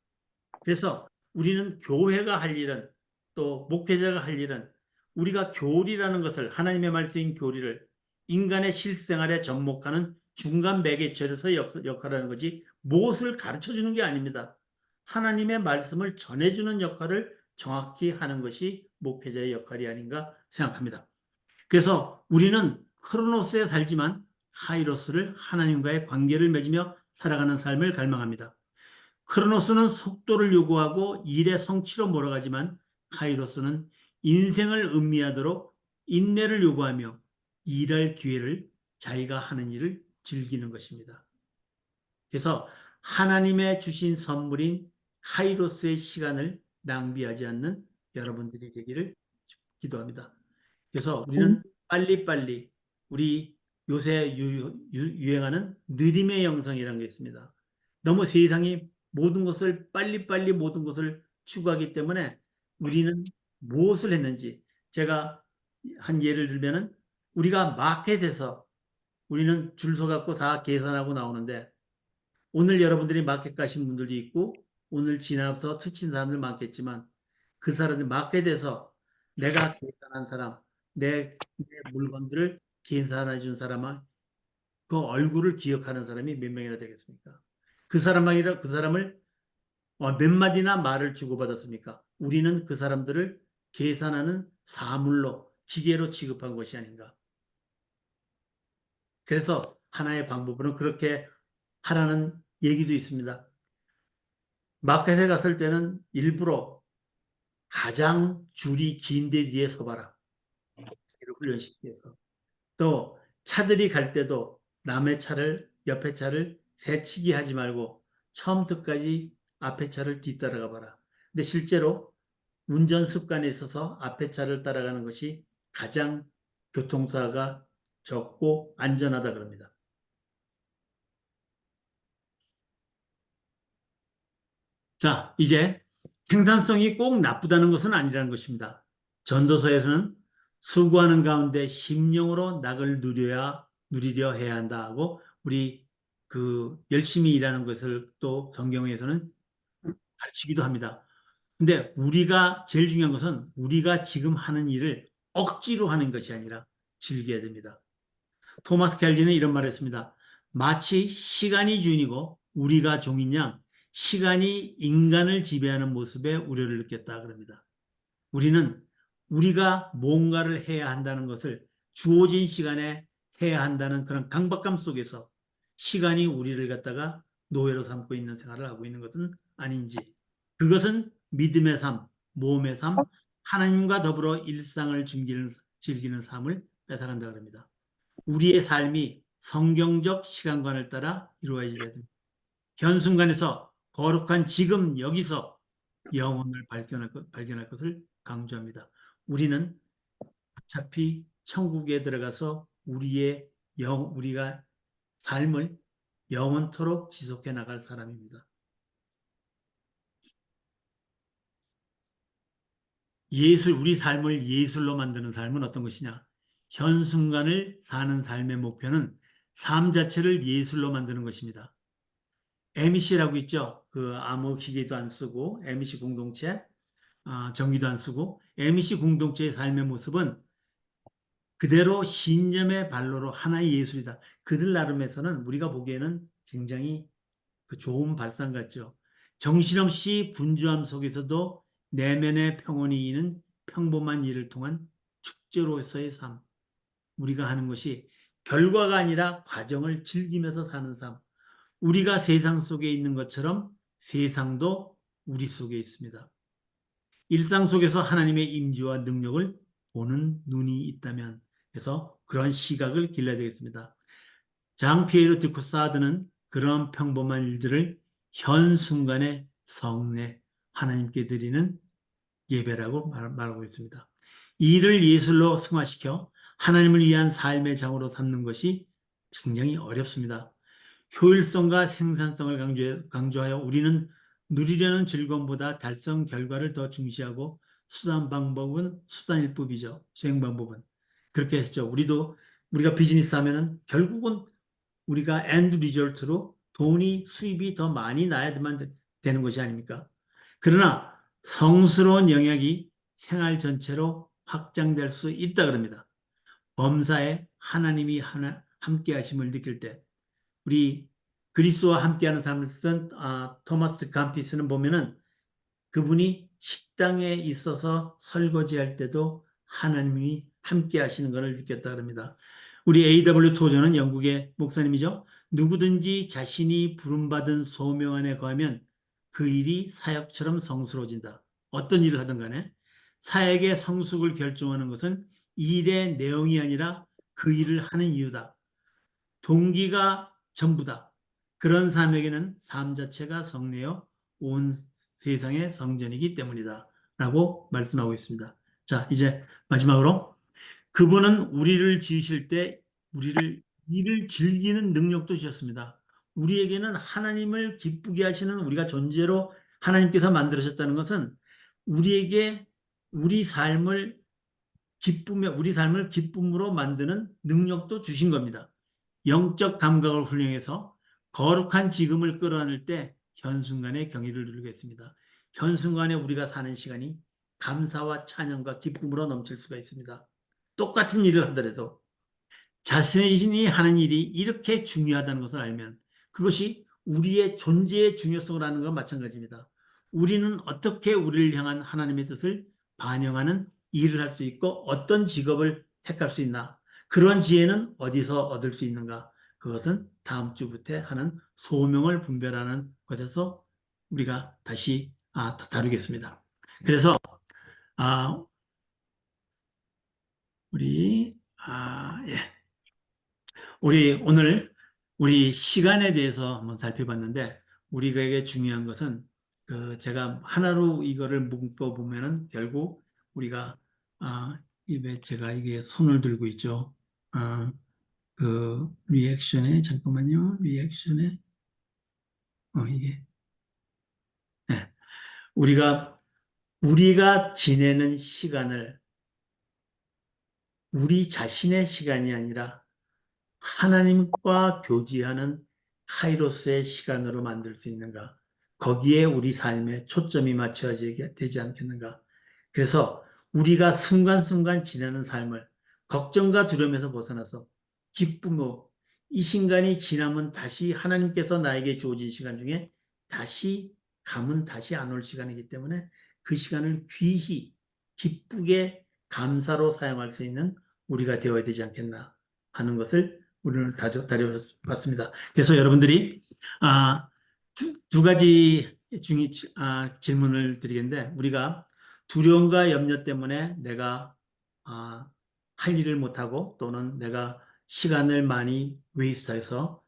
그래서 우리는 교회가 할 일은, 또 목회자가 할 일은 우리가 교리라는 것을, 하나님의 말씀인 교리를 인간의 실생활에 접목하는 중간 매개체로서 역할을 하는 거지 무엇을 가르쳐주는 게 아닙니다. 하나님의 말씀을 전해주는 역할을 정확히 하는 것이 목회자의 역할이 아닌가 생각합니다. 그래서 우리는 크로노스에 살지만 카이로스를, 하나님과의 관계를 맺으며 살아가는 삶을 갈망합니다. 크로노스는 속도를 요구하고 일의 성취로 몰아가지만 카이로스는 인생을 음미하도록 인내를 요구하며 일할 기회를, 자기가 하는 일을 즐기는 것입니다. 그래서 하나님의 주신 선물인 카이로스의 시간을 낭비하지 않는 여러분들이 되기를 기도합니다. 그래서 우리는 빨리빨리, 우리 요새 유행하는 느림의 영성이라는 게 있습니다. 너무 세상이 모든 것을 빨리빨리 모든 것을 추구하기 때문에 우리는 무엇을 했는지, 제가 한 예를 들면은 우리가 마켓에서 우리는 줄 서갖고 다 계산하고 나오는데, 오늘 여러분들이 마켓 가신 분들도 있고 오늘 지나서 스친 사람들 많겠지만 그 사람들 마켓에서 내가 계산한 사람, 내 물건들을 계산해 준 사람은 그 얼굴을 기억하는 사람이 몇 명이나 되겠습니까? 그 사람을 몇 마디나 말을 주고받았습니까? 우리는 그 사람들을 계산하는 사물로, 기계로 취급한 것이 아닌가. 그래서 하나의 방법으로는 그렇게 하라는 얘기도 있습니다. 마켓에 갔을 때는 일부러 가장 줄이 긴 데 뒤에 서봐라. 이를 훈련시키기 위해서. 또 차들이 갈 때도 남의 차를, 옆에 차를 새치기 하지 말고 처음부터까지 앞에 차를 뒤따라가 봐라. 근데 실제로 운전 습관에 있어서 앞에 차를 따라가는 것이 가장 교통사가 적고 안전하다 그럽니다. 자, 이제 생산성이 꼭 나쁘다는 것은 아니라는 것입니다. 전도서에서는 수고하는 가운데 심령으로 낙을 누리려 해야 한다 하고, 우리 그 열심히 일하는 것을 또 성경에서는 가르치기도 합니다. 근데 우리가 제일 중요한 것은 우리가 지금 하는 일을 억지로 하는 것이 아니라 즐겨야 됩니다. 토마스 켈리는 이런 말을 했습니다. 마치 시간이 주인이고 우리가 종인 양 시간이 인간을 지배하는 모습에 우려를 느꼈다 그럽니다. 우리는 우리가 뭔가를 해야 한다는 것을 주어진 시간에 해야 한다는 그런 강박감 속에서 시간이 우리를 갖다가 노예로 삼고 있는 생활을 하고 있는 것은 아닌지, 그것은 믿음의 삶, 모험의 삶, 하나님과 더불어 일상을 즐기는 삶을 뺏어간다 그럽니다. 우리의 삶이 성경적 시간관을 따라 이루어져야 됩니다. 현 순간에서 거룩한 지금 여기서 영혼을 발견할 것을 강조합니다. 우리는 어차피 천국에 들어가서 우리가 삶을 영원토록 지속해 나갈 사람입니다. 우리 삶을 예술로 만드는 삶은 어떤 것이냐? 현 순간을 사는 삶의 목표는 삶 자체를 예술로 만드는 것입니다. MEC라고 있죠. 그 아무 기계도 안 쓰고 MEC 공동체, 전기도 안 쓰고 MEC 공동체의 삶의 모습은 그대로 신념의 발로로 하나의 예술이다. 그들 나름에서는 우리가 보기에는 굉장히 그 좋은 발상 같죠. 정신없이 분주함 속에서도 내면의 평온이 있는 평범한 일을 통한 축제로서의 삶. 우리가 하는 것이 결과가 아니라 과정을 즐기면서 사는 삶. 우리가 세상 속에 있는 것처럼 세상도 우리 속에 있습니다. 일상 속에서 하나님의 임재와 능력을 보는 눈이 있다면 그래서 그런 시각을 길러야 되겠습니다. 장 피에르 드 코사드는 그런 평범한 일들을 현 순간의 성례 하나님께 드리는 예배라고 말하고 있습니다. 이를 예술로 승화시켜 하나님을 위한 삶의 장으로 삼는 것이 굉장히 어렵습니다. 효율성과 생산성을 강조하여 우리는 누리려는 즐거움보다 달성 결과를 더 중시하고 수단 방법은 수단일 뿐이죠. 수행 방법은. 그렇게 했죠. 우리가 비즈니스 하면은 결국은 우리가 엔드 리절트로 수입이 더 많이 나야만 되는 것이 아닙니까? 그러나 성스러운 영역이 생활 전체로 확장될 수 있다 그럽니다. 범사에 하나님이 함께 하심을 느낄 때 우리 그리스도와 함께하는 삶을 쓴 토마스 감피스는 보면은 그분이 식당에 있어서 설거지할 때도 하나님이 함께 하시는 것을 느꼈다 그럽니다. 우리 A.W. 토저는 영국의 목사님이죠. 누구든지 자신이 부름받은 소명 안에 거하면 그 일이 사역처럼 성스러워진다. 어떤 일을 하든 간에 사역의 성숙을 결정하는 것은 일의 내용이 아니라 그 일을 하는 이유다. 동기가 전부다. 그런 삶에게는 삶 자체가 성례요 온 세상의 성전이기 때문이다. 라고 말씀하고 있습니다. 자, 이제 마지막으로 그분은 우리를 지으실 때 일을 즐기는 능력도 주셨습니다. 우리에게는 하나님을 기쁘게 하시는 우리가 존재로 하나님께서 만들으셨다는 것은 우리에게 우리 삶을 기쁨으로 만드는 능력도 주신 겁니다. 영적 감각을 훈련해서 거룩한 지금을 끌어안을 때 현순간의 경의를 누리겠습니다. 현순간에 우리가 사는 시간이 감사와 찬양과 기쁨으로 넘칠 수가 있습니다. 똑같은 일을 하더라도 자신이 하는 일이 이렇게 중요하다는 것을 알면 그것이 우리의 존재의 중요성을 아는 것과 마찬가지입니다. 우리는 어떻게 우리를 향한 하나님의 뜻을 반영하는 일을 할 수 있고 어떤 직업을 택할 수 있나 그런 지혜는 어디서 얻을 수 있는가 그것은 다음 주부터 하는 소명을 분별하는 것에서 우리가 다시 다루겠습니다. 그래서 예. 우리 오늘 우리 시간에 대해서 한번 살펴봤는데 우리에게 중요한 것은 제가 하나로 이거를 묶어 보면은 결국 우리가 입에 제가 이게 손을 들고 있죠. 리액션에 잠깐만요. 리액션에 이게 네. 우리가 지내는 시간을 우리 자신의 시간이 아니라 하나님과 교제하는 카이로스의 시간으로 만들 수 있는가? 거기에 우리 삶의 초점이 맞춰야 되지 않겠는가? 그래서 우리가 순간순간 지내는 삶을 걱정과 두려움에서 벗어나서 기쁨으로 이 시간이 지나면 다시 하나님께서 나에게 주어진 시간 중에 감은 다시 안 올 시간이기 때문에 그 시간을 귀히 기쁘게 감사로 사용할 수 있는 우리가 되어야 되지 않겠나 하는 것을 우리는 다뤄봤습니다. 그래서 여러분들이 두 가지 질문을 드리겠는데 우리가 두려움과 염려 때문에 내가 할 일을 못하고 또는 내가 시간을 많이 웨이스트해서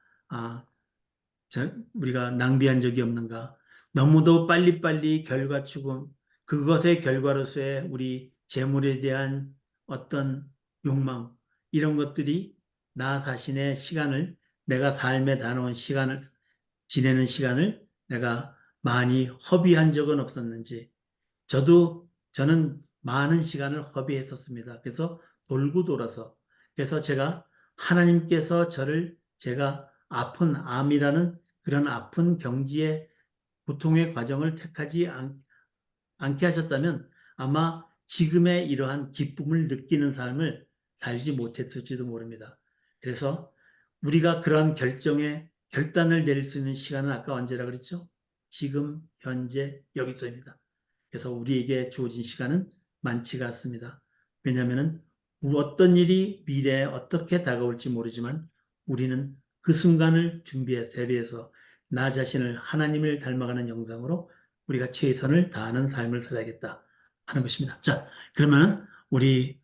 우리가 낭비한 적이 없는가? 너무도 빨리빨리 결과 추구, 그것의 결과로서의 우리 재물에 대한 어떤 욕망, 이런 것들이 나 자신의 시간을, 내가 삶에 다녀온 시간을, 지내는 시간을 내가 많이 허비한 적은 없었는지, 저는 많은 시간을 허비했었습니다. 그래서 돌고 돌아서, 그래서 하나님께서 제가 아픈 암이라는 그런 아픈 경지의 고통의 과정을 택하지 않게 하셨다면 아마 지금의 이러한 기쁨을 느끼는 삶을 살지 못했을지도 모릅니다. 그래서 우리가 그러한 결단을 내릴 수 있는 시간은 아까 언제라 그랬죠? 지금, 현재, 여기서입니다. 그래서 우리에게 주어진 시간은 많지가 않습니다. 왜냐하면 어떤 일이 미래에 어떻게 다가올지 모르지만 우리는 그 순간을 대비해서 나 자신을 하나님을 닮아가는 영상으로 우리가 최선을 다하는 삶을 살아야겠다 하는 것입니다. 자, 그러면 우리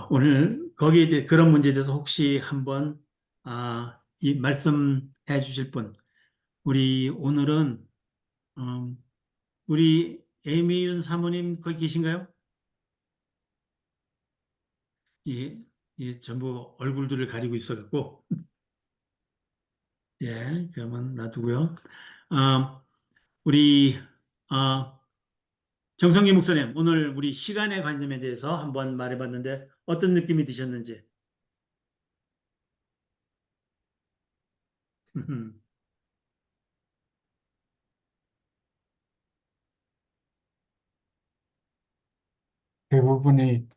오늘 거기에 대해 그런 문제에 대해서 혹시 한번 이 말씀해 주실 분, 우리 오늘은 우리 에이미윤 사모님 거기 계신가요? 예, 예, 전부 얼굴들을 가리고 있어갖고 예, 그러면 놔두고요. 아, 우리 정성기 목사님, 오늘 우리 시간의 관념에 대해서 한번 말해봤는데 어떤 느낌이 드셨는지. 대부분이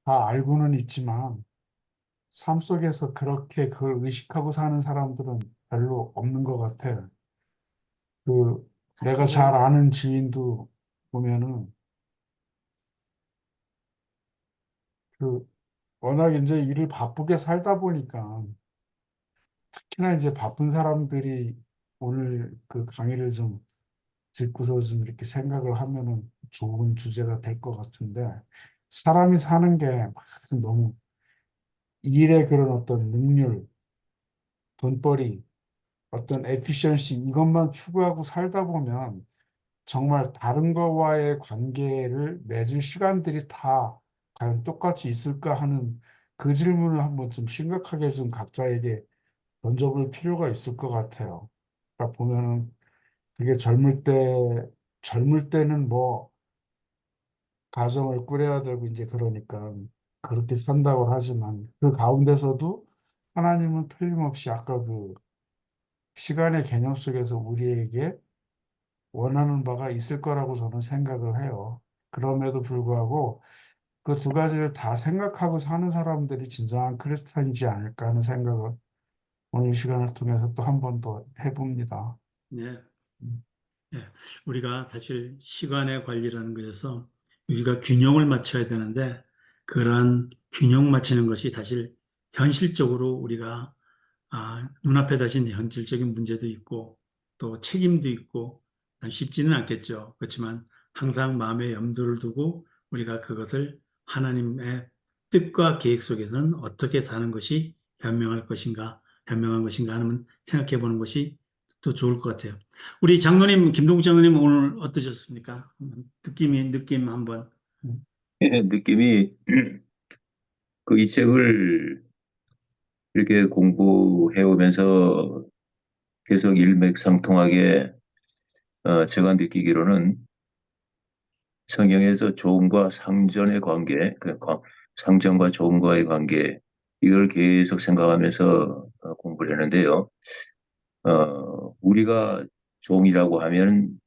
다 알고는 있지만 삶 속에서 그렇게 그걸 의식하고 사는 사람들은 별로 없는 것 같아. 그 내가 잘 아는 지인도 보면은 그 워낙 이제 일을 바쁘게 살다 보니까 특히나 이제 바쁜 사람들이 오늘 그 강의를 좀 듣고서 좀 이렇게 생각을 하면은 좋은 주제가 될 것 같은데 사람이 사는 게 막 너무 일의 그런 어떤 능률, 돈벌이 어떤 에피션시 이것만 추구하고 살다 보면 정말 다른 거와의 관계를 맺을 시간들이 다 과연 똑같이 있을까 하는 그 질문을 한번 좀 심각하게 좀 각자에게 던져볼 필요가 있을 것 같아요. 그러니까 보면은 그게 젊을 때는 뭐 가정을 꾸려야 되고 이제 그러니까 그렇게 산다고 하지만 그 가운데서도 하나님은 틀림없이 아까 그 시간의 개념 속에서 우리에게 원하는 바가 있을 거라고 저는 생각을 해요. 그럼에도 불구하고 그 두 가지를 다 생각하고 사는 사람들이 진정한 크리스찬이지 않을까 하는 생각을 오늘 이 시간을 통해서 또 한 번 더 해봅니다. 네. 음, 예, 우리가 사실 시간의 관리라는 것에서 우리가 균형을 맞춰야 되는데 그런 균형 맞추는 것이 사실 현실적으로 우리가 눈앞에 닥친 현실적인 문제도 있고 또 책임도 있고 쉽지는 않겠죠. 그렇지만 항상 마음에 염두를 두고 우리가 그것을 하나님의 뜻과 계획 속에서는 어떻게 사는 것이 현명한 것인가 하는 생각해 보는 것이 또 좋을 것 같아요. 우리 장로님, 김동국 장로님 오늘 어떠셨습니까? 느낌 한번. 음, 예, 느낌이 그 이 책을 이렇게 공부해 오면서 계속 일맥상통하게 제가 느끼기로는 성경에서 조음과 상전의 관계, 상전과 조음과의 관계 이걸 계속 생각하면서 공부를 했는데요. 우리가 종이라고 하면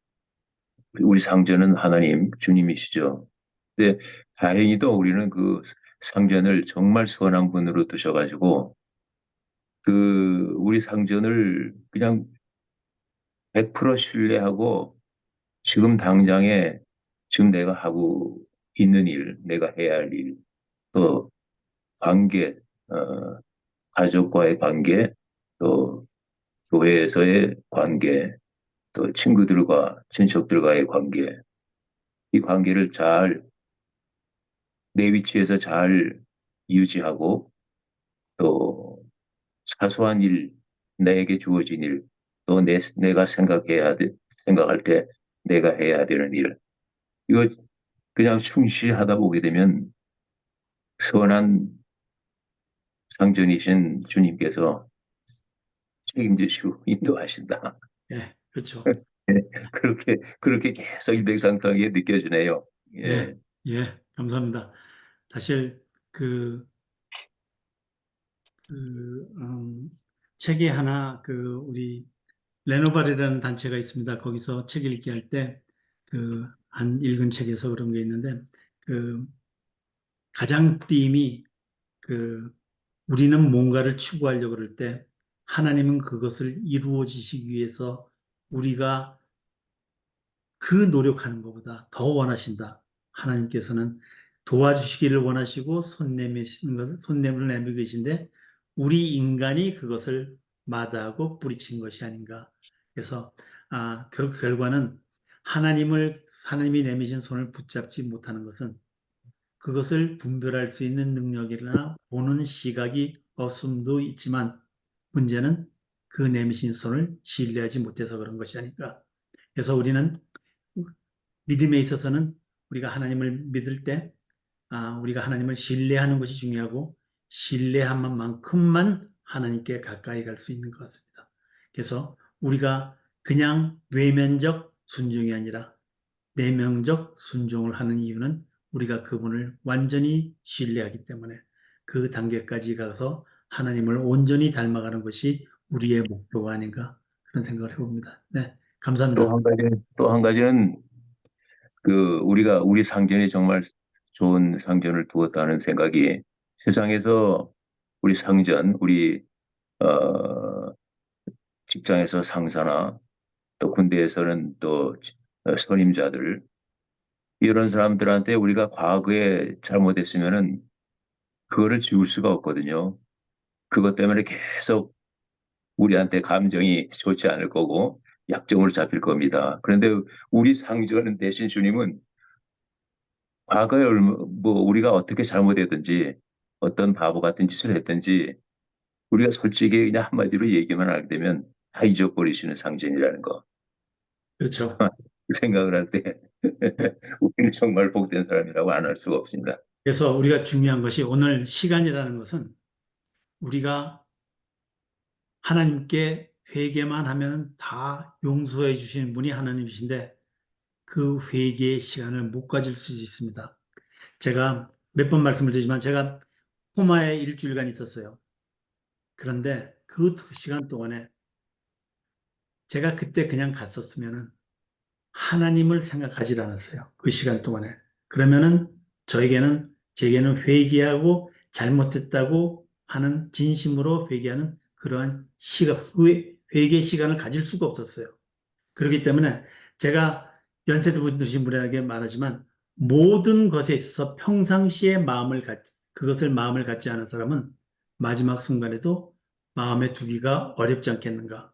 우리 상전은 하나님, 주님이시죠. 근데 다행히도 우리는 그 상전을 정말 선한 분으로 두셔가지고 우리 상전을 그냥 100% 신뢰하고 지금 당장에 지금 내가 하고 있는 일, 내가 해야 할 일, 또 관계, 어, 가족과의 관계, 또 교회에서의 관계, 또 친구들과 친척들과의 관계, 이 관계를 내 위치에서 잘 유지하고 또 사소한 일, 내게 주어진 일, 또 내가 생각할 때 내가 해야 되는 일, 이거 그냥 충실히 하다 보게 되면 선한 상전이신 주님께서 책임지시고 인도하신다. 예, 그렇죠. 그렇게 계속 일백상통하게 느껴지네요. 예, 예. 예, 감사합니다. 사실 그, 책에 하나 우리 레노발이라는 단체가 있습니다. 거기서 책 읽기 할 때 한 읽은 책에서 그런 게 있는데 그 가장 띠임이 그 우리는 뭔가를 추구하려고 그럴 때 하나님은 그것을 이루어지시기 위해서 우리가 그 노력하는 것보다 더 원하신다. 하나님께서는 도와주시기를 원하시고 손 내밀 내밀고 계신데 우리 인간이 그것을 마다하고 뿌리친 것이 아닌가. 그래서 그 결과는 하나님이 내미신 손을 붙잡지 못하는 것은 그것을 분별할 수 있는 능력이나 보는 시각이 없음도 있지만 문제는 그 내미신 손을 신뢰하지 못해서 그런 것이 아닐까. 그래서 우리는 믿음에 있어서는 우리가 하나님을 믿을 때 우리가 하나님을 신뢰하는 것이 중요하고 신뢰한 만큼만 하나님께 가까이 갈 수 있는 것 같습니다. 그래서 우리가 그냥 외면적 순종이 아니라 내면적 순종을 하는 이유는 우리가 그분을 완전히 신뢰하기 때문에 그 단계까지 가서 하나님을 온전히 닮아가는 것이 우리의 목표가 아닌가 그런 생각을 해봅니다. 네, 감사합니다. 또 한 가지는 우리가 우리 상전이 정말 좋은 상전을 두었다는 생각이 세상에서 우리 상전, 우리 어, 직장에서 상사나 또 군대에서는 또 선임자들 이런 사람들한테 우리가 과거에 잘못했으면은 그거를 지울 수가 없거든요. 그것 때문에 계속 우리한테 감정이 좋지 않을 거고 약점으로 잡힐 겁니다. 그런데 우리 상전은 대신 주님은 과거에 우리가 어떻게 잘못했든지 어떤 바보 같은 짓을 했든지 우리가 솔직히 그냥 한마디로 얘기만 하게 되면 다 잊어버리시는 상전이라는 거. 그렇죠. 그 생각을 할 때 우리는 정말 복된 사람이라고 안 할 수가 없습니다. 그래서 우리가 중요한 것이 오늘 시간이라는 것은 우리가 하나님께 회개만 하면 다 용서해 주시는 분이 하나님이신데 그 회개의 시간을 못 가질 수 있습니다. 제가 몇 번 말씀을 드리지만 제가 포마에 일주일간 있었어요. 그런데 그 시간 동안에 제가 그때 그냥 갔었으면은 하나님을 생각하지 않았어요. 그 시간 동안에. 그러면은 제게는 회개하고 잘못했다고 하는 진심으로 회개하는 그러한 회개 시간을 가질 수가 없었어요. 그렇기 때문에 제가 연세도 드신 분에게 말하지만 모든 것에 있어서 평상시에 그것을 마음을 갖지 않은 사람은 마지막 순간에도 마음에 두기가 어렵지 않겠는가.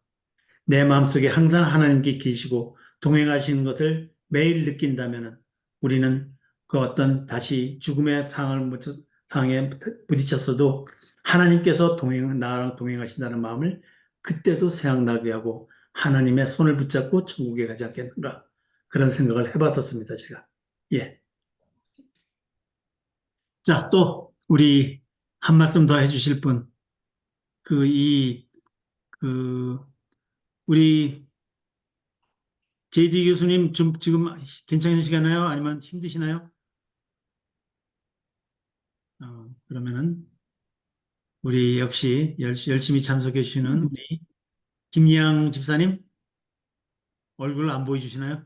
내 마음속에 항상 하나님께 계시고 동행하시는 것을 매일 느낀다면 우리는 그 어떤 다시 죽음의 상황에 부딪혔어도 하나님께서 나랑 동행하신다는 마음을 그때도 생각나게 하고 하나님의 손을 붙잡고 천국에 가지 않겠는가 그런 생각을 해봤었습니다, 제가. 예. 자, 또 우리 한 말씀 더 해주실 분, 우리 JD 교수님 지금 괜찮으시겠나요? 아니면 힘드시나요? 그러면은 우리 역시 열심히 참석해 주시는 우리 김양 집사님 얼굴 안 보여주시나요?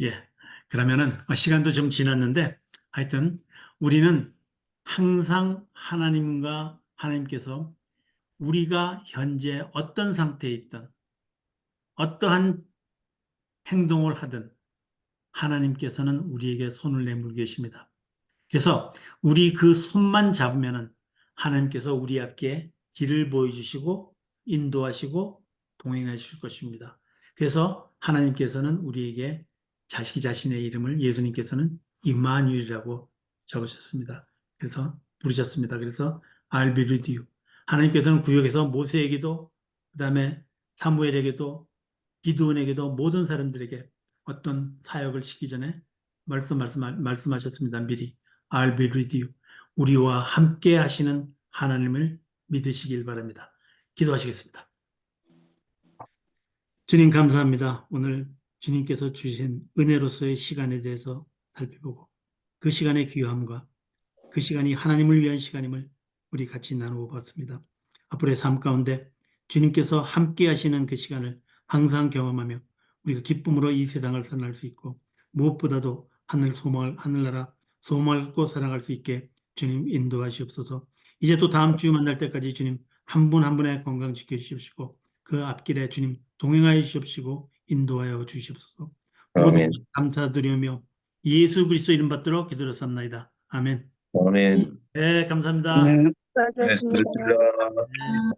예. 그러면은 시간도 좀 지났는데 하여튼 우리는 항상 하나님께서 우리가 현재 어떤 상태에 있든 어떠한 행동을 하든 하나님께서는 우리에게 손을 내밀고 계십니다. 그래서 우리 그 손만 잡으면은 하나님께서 우리 앞에 길을 보여주시고 인도하시고 동행해 주실 것입니다. 그래서 하나님께서는 우리에게 자신의 이름을 예수님께서는 임마누엘이라고 적으셨습니다. 그래서 부르셨습니다. 그래서 I'll be with you. 하나님께서는 구약에서 모세에게도 그다음에 사무엘에게도 기드온에게도 모든 사람들에게 어떤 사역을 시키기 전에 말씀하셨습니다. 미리 I'll be with you. 우리와 함께 하시는 하나님을 믿으시길 바랍니다. 기도하시겠습니다. 주님 감사합니다. 오늘 주님께서 주신 은혜로서의 시간에 대해서 살펴보고 그 시간의 귀함과 그 시간이 하나님을 위한 시간임을 우리 같이 나누어 봤습니다. 앞으로의 삶 가운데 주님께서 함께 하시는 그 시간을 항상 경험하며 우리가 기쁨으로 이 세상을 살아갈 수 있고 무엇보다도 하늘나라 소망을 갖고 살아갈 수 있게 주님 인도하시옵소서. 이제 또 다음 주 만날 때까지 주님 한 분 한 분의 건강 지켜주시옵시고 그 앞길에 주님 동행하여 주시옵시고 인도하여 주시옵소서. 모든 아멘. 것 감사드리며 예수 그리스도 이름 받들어 기도했사옵나이다. 아멘. 아멘. 네, 감사합니다. 네. 네, 그렇습니다. 네.